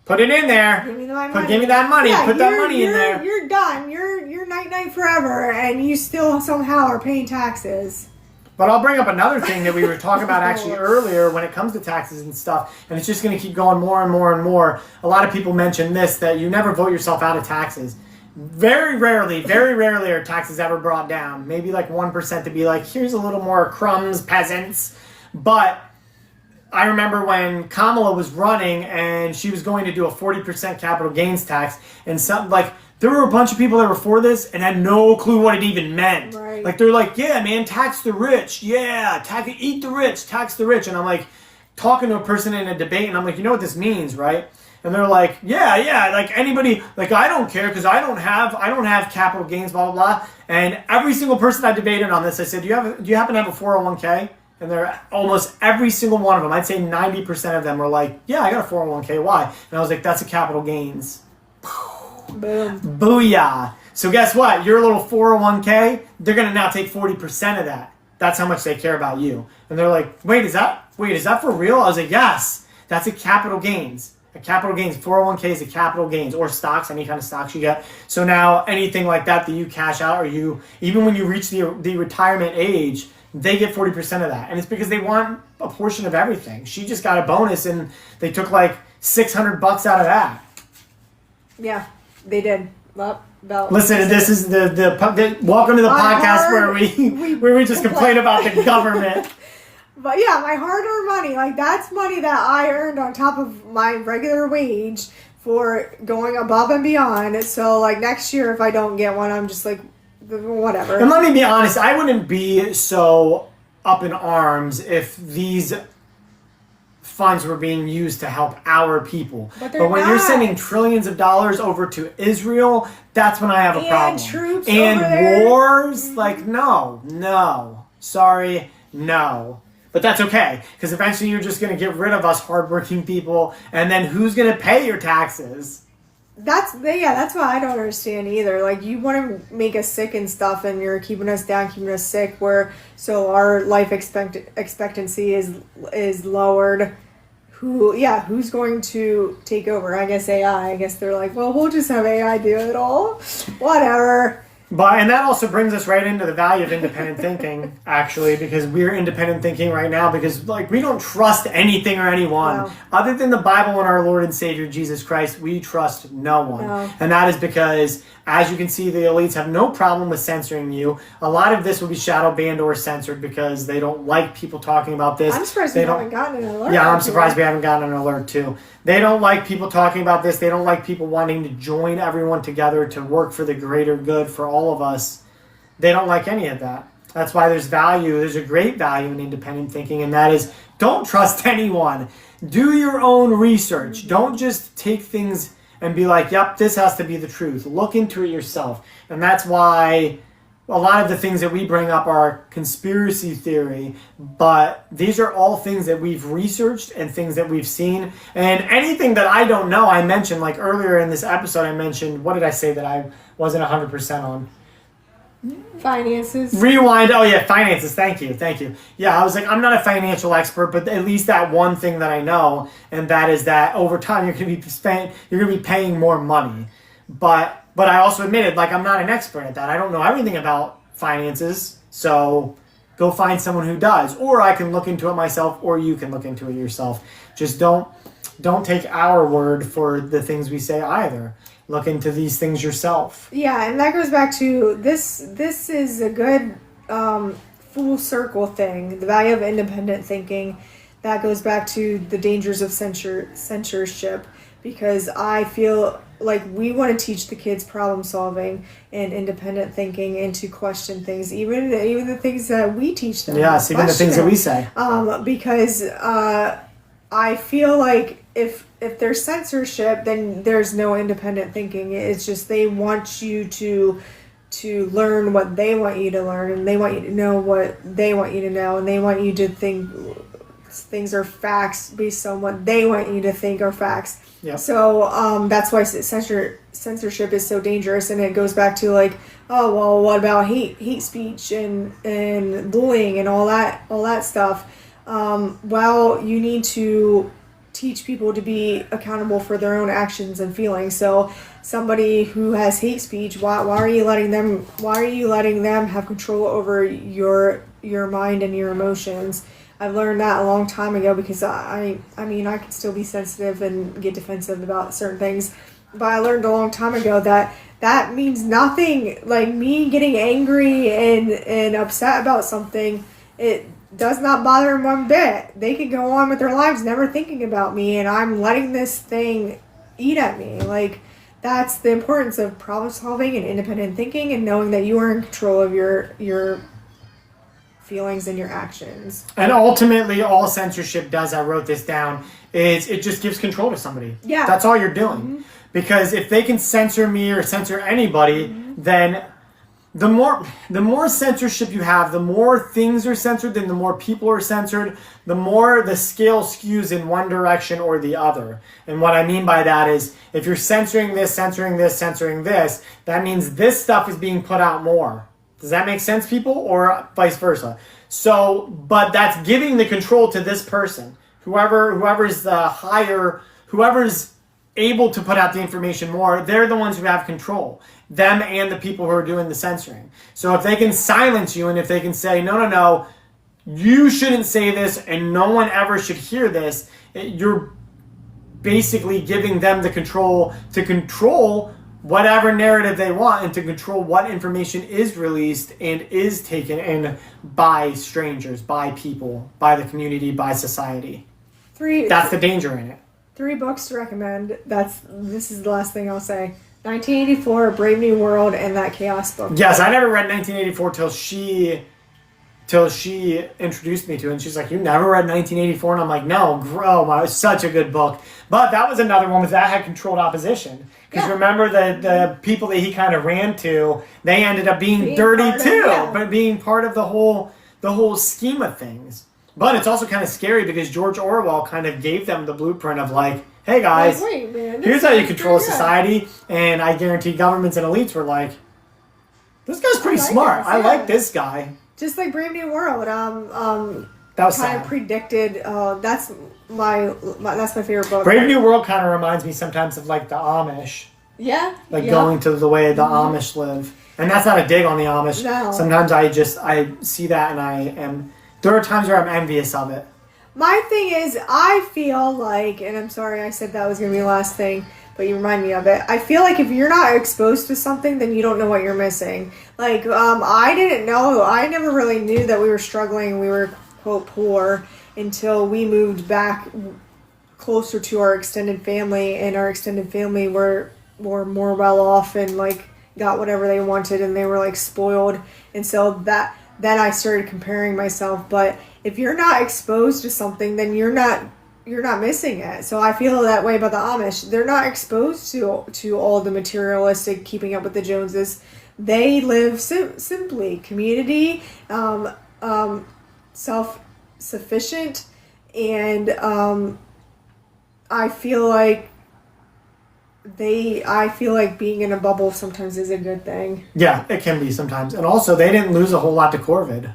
Speaker 2: Put it in there.
Speaker 1: Give me my money.
Speaker 2: Give me that money.
Speaker 1: Yeah,
Speaker 2: Put that money in there.
Speaker 1: You're done. You're night forever, and you still somehow are paying taxes.
Speaker 2: But I'll bring up another thing that we were talking about actually earlier when it comes to taxes and stuff, and it's just going to keep going more and more and more. A lot of people mention this, that you never vote yourself out of taxes. Very rarely are taxes ever brought down. Maybe like 1% to be like, here's a little more crumbs, peasants. But I remember when Kamala was running and she was going to do a 40% capital gains tax, and some like there were a bunch of people that were for this and had no clue what it even meant.
Speaker 1: Right.
Speaker 2: Like they're like, yeah, man, tax the rich. Yeah, eat the rich, tax the rich. And I'm like talking to a person in a debate, and I'm like, you know what this means, right? And they're like, yeah, like anybody, like I don't care because I don't have capital gains, blah blah blah. And every single person I debated on this, I said, do you happen to have a 401k? And they're almost every single one of them, I'd say 90% of them were like, yeah, I got a 401k. Why? And I was like, that's a capital gains.
Speaker 1: Boom.
Speaker 2: Booyah. So guess what? Your little 401k, they're going to now take 40% of that. That's how much they care about you. And they're like, wait, is that for real? I was like, yes, that's a capital gains. A capital gains, 401k is a capital gains, or stocks, any kind of stocks you get. So now anything like that you cash out, or even when you reach the retirement age, they get 40% of that. And it's because they want a portion of everything. She just got a bonus and they took like $600 out of that.
Speaker 1: Yeah, they did.
Speaker 2: Listen, this is the welcome to the podcast where we just complain about the government.
Speaker 1: But yeah, my hard-earned money, like that's money that I earned on top of my regular wage for going above and beyond. So like next year, if I don't get one, I'm just like, whatever.
Speaker 2: And let me be honest, I wouldn't be so up in arms if these funds were being used to help our people. But when you're sending trillions of dollars over to Israel, that's when I have a problem.
Speaker 1: Troops
Speaker 2: and
Speaker 1: over there.
Speaker 2: wars, like no. Sorry, no. But that's okay, because eventually you're just going to get rid of us hardworking people, and then who's going to pay your taxes?
Speaker 1: That's what I don't understand either. Like, you want to make us sick and stuff, and you're keeping us down, keeping us sick, so our life expectancy is lowered. Who's going to take over? I guess AI. I guess they're like, well, we'll just have AI do it all. Whatever.
Speaker 2: And that also brings us right into the value of independent thinking, actually, because we're independent thinking right now because, like, we don't trust anything or anyone.
Speaker 1: No.
Speaker 2: Other than the Bible and our Lord and Savior, Jesus Christ, we trust no one.
Speaker 1: No.
Speaker 2: And that is because, as you can see, the elites have no problem with censoring you. A lot of this will be shadow banned or censored because they don't like people talking about this.
Speaker 1: I'm surprised we haven't gotten an alert.
Speaker 2: Yeah, I'm surprised we haven't gotten an alert, too. They don't like people talking about this. They don't like people wanting to join everyone together to work for the greater good for all of us. They don't like any of that. That's why there's value. There's a great value in independent thinking, and that is don't trust anyone. Do your own research. Don't just take things and be like, yep, this has to be the truth. Look into it yourself. And that's why a lot of the things that we bring up are conspiracy theory, but these are all things that we've researched and things that we've seen. And anything that I don't know, I mentioned, like earlier in this episode, I mentioned, what did I say that I wasn't 100% on?
Speaker 1: Finances.
Speaker 2: Rewind. Oh yeah, finances. Thank you. Yeah, I was like, I'm not a financial expert, but at least that one thing that I know, and that is that over time you're going to be paying more money. But I also admitted, like, I'm not an expert at that. I don't know everything about finances, so go find someone who does. Or I can look into it myself, or you can look into it yourself. Just don't take our word for the things we say either. Look into these things yourself.
Speaker 1: Yeah, and that goes back to this is a good full circle thing, the value of independent thinking. That goes back to the dangers of censorship, because I feel like we want to teach the kids problem solving and independent thinking and to question things, even the things that we teach them.
Speaker 2: Yes, even the things that we say.
Speaker 1: Because I feel like if there's censorship, then there's no independent thinking. It's just they want you to learn what they want you to learn, and they want you to know what they want you to know, and they want you to think things are facts based on what they want you to think are facts.
Speaker 2: Yep.
Speaker 1: So that's why censorship is so dangerous, and it goes back to like, oh well, what about hate speech and bullying and all that stuff? Well, you need to teach people to be accountable for their own actions and feelings. So somebody who has hate speech, why are you letting them have control over your mind and your emotions? I've learned that a long time ago because I mean I can still be sensitive and get defensive about certain things, but I learned a long time ago that means nothing. Like me getting angry and upset about something, it does not bother them one bit. They can go on with their lives never thinking about me, and I'm letting this thing eat at me. Like, that's the importance of problem solving and independent thinking and knowing that you are in control of your feelings and your actions.
Speaker 2: And ultimately, all censorship does, I wrote this down, is it just gives control to somebody.
Speaker 1: Yeah.
Speaker 2: That's all you're doing. Because if they can censor me or censor anybody, then the more censorship you have, the more things are censored, then the more people are censored, the more the scale skews in one direction or the other. And what I mean by that is, if you're censoring this, that means this stuff is being put out more. Does that make sense, people? Or vice versa? So, but that's giving the control to this person. Whoever's the higher, whoever's able to put out the information more, they're the ones who have control. Them and the people who are doing the censoring. So if they can silence you and if they can say, no, you shouldn't say this and no one ever should hear this, you're basically giving them the control to control whatever narrative they want and to control what information is released and is taken in by strangers, by people, by the community, by society. That's the danger in it.
Speaker 1: 3 books to recommend. This is the last thing I'll say. 1984, Brave New World, and that Chaos book.
Speaker 2: Yes, I never read 1984 till she introduced me to it, and she's like, "You never read 1984?" And I'm like, "No, it was such a good book." But that was another one that had controlled opposition. Because remember the people that he kind of ran to, they ended up being dirty too, but being part of the whole scheme of things. But it's also kind of scary because George Orwell kind of gave them the blueprint of like, hey guys,
Speaker 1: wait, man,
Speaker 2: here's how you control society. And I guarantee governments and elites were like, this guy's pretty smart. I like this guy.
Speaker 1: Just like Brave New World,
Speaker 2: that was
Speaker 1: kind of predicted. That's my favorite book.
Speaker 2: Brave New World kind of reminds me sometimes of like the Amish.
Speaker 1: Yeah.
Speaker 2: Like going to the way the Amish live. And that's not a dig on the Amish.
Speaker 1: No.
Speaker 2: Sometimes I see that and there are times where I'm envious of it.
Speaker 1: My thing is, I feel like, and I'm sorry I said that was going to be the last thing, but you remind me of it. I feel like if you're not exposed to something, then you don't know what you're missing. Like, I didn't know, I never really knew that we were struggling, we were, quote, poor, until we moved back closer to our extended family, and our extended family were more well off and, like, got whatever they wanted, and they were, like, spoiled. And so then I started comparing myself. But if you're not exposed to something, then you're not missing it. So I feel that way about the Amish. They're not exposed to all the materialistic keeping up with the Joneses. They live simply. Community, self-sufficient, and I feel like being in a bubble sometimes is a good thing.
Speaker 2: Yeah, it can be sometimes. And also, they didn't lose a whole lot to Corvid.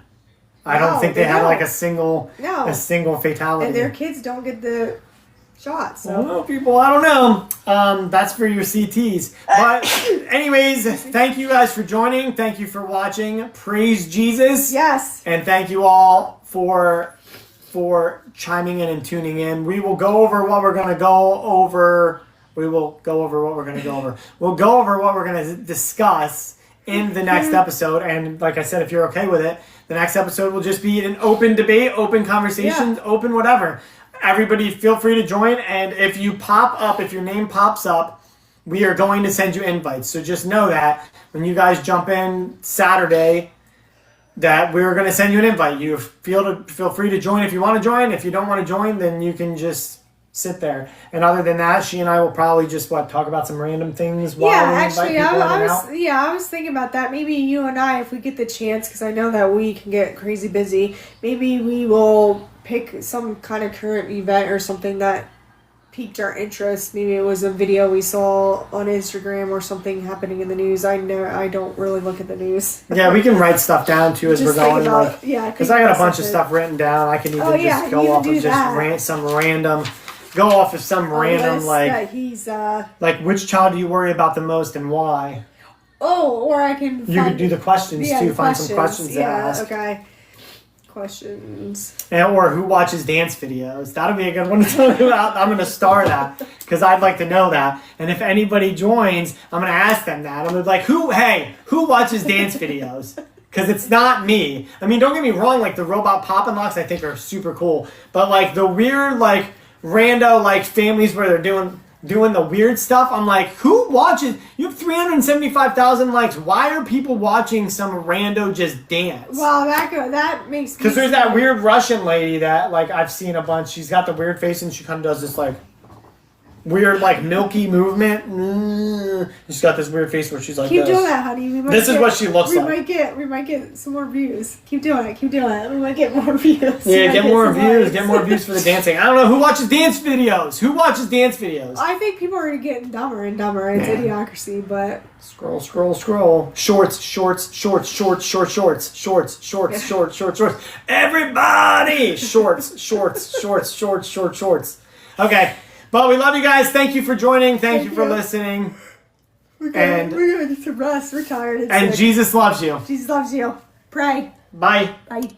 Speaker 2: I don't think they had like a single fatality.
Speaker 1: And their kids don't get the shot. So
Speaker 2: well, people, I don't know. That's for your CTs. But anyways, thank you guys for joining. Thank you for watching. Praise Jesus.
Speaker 1: Yes.
Speaker 2: And thank you all for chiming in and tuning in. We will go over what we're going to go over. We'll go over what we're going to discuss in the next episode. And like I said, if you're okay with it, the next episode will just be an open debate, open conversations, open whatever. Everybody feel free to join. And if your name pops up, we are going to send you invites. So just know that when you guys jump in Saturday, that we're going to send you an invite. You feel free to join if you want to join. If you don't want to join, then you can just sit there. And other than that, she and I will probably just talk about some random things while we invite people in and out.
Speaker 1: I was thinking about that. Maybe you and I, if we get the chance, because I know that we can get crazy busy, maybe we will pick some kind of current event or something that piqued our interest. Maybe it was a video we saw on Instagram or something happening in the news. I don't really look at the news.
Speaker 2: Yeah, we can write stuff down too as we're going. Because I got a bunch of stuff written down. I can even just go off of just some random go off of some random
Speaker 1: list
Speaker 2: like
Speaker 1: that he's
Speaker 2: like which child do you worry about the most and why?
Speaker 1: or I can
Speaker 2: You could do the questions too. Find some questions to ask.
Speaker 1: Okay. Questions.
Speaker 2: Or who watches dance videos? That'll be a good one to talk about. I'm gonna star that because I'd like to know that. And if anybody joins, I'm gonna ask them that. I'm gonna be like, who watches dance videos? Because it's not me. I mean, don't get me wrong. Like the robot pop and locks, I think are super cool. But like the weird, like rando, like families where they're doing the weird stuff. I'm like, who watches? You have 375,000 likes. Why are people watching some rando just dance?
Speaker 1: Well, that makes
Speaker 2: Because there's that weird Russian lady that like I've seen a bunch. She's got the weird face and she kind of does this like weird like milky movement. She's got this weird face where she's like
Speaker 1: Keep
Speaker 2: this.
Speaker 1: doing that, honey.
Speaker 2: This is what she looks like.
Speaker 1: We might get some more views. Keep doing it. We might get more views.
Speaker 2: Yeah, get more views. Get more views for the dancing. I don't know who watches dance videos. Who watches dance videos?
Speaker 1: I think people are getting dumber and dumber. It's idiocracy, but
Speaker 2: Scroll. Shorts. Everybody! Shorts. Okay. But we love you guys. Thank you for joining. Thank you for listening.
Speaker 1: we're gonna get some rest. We're tired.
Speaker 2: And
Speaker 1: sick.
Speaker 2: Jesus loves you.
Speaker 1: Jesus loves you. Pray.
Speaker 2: Bye.
Speaker 1: Bye.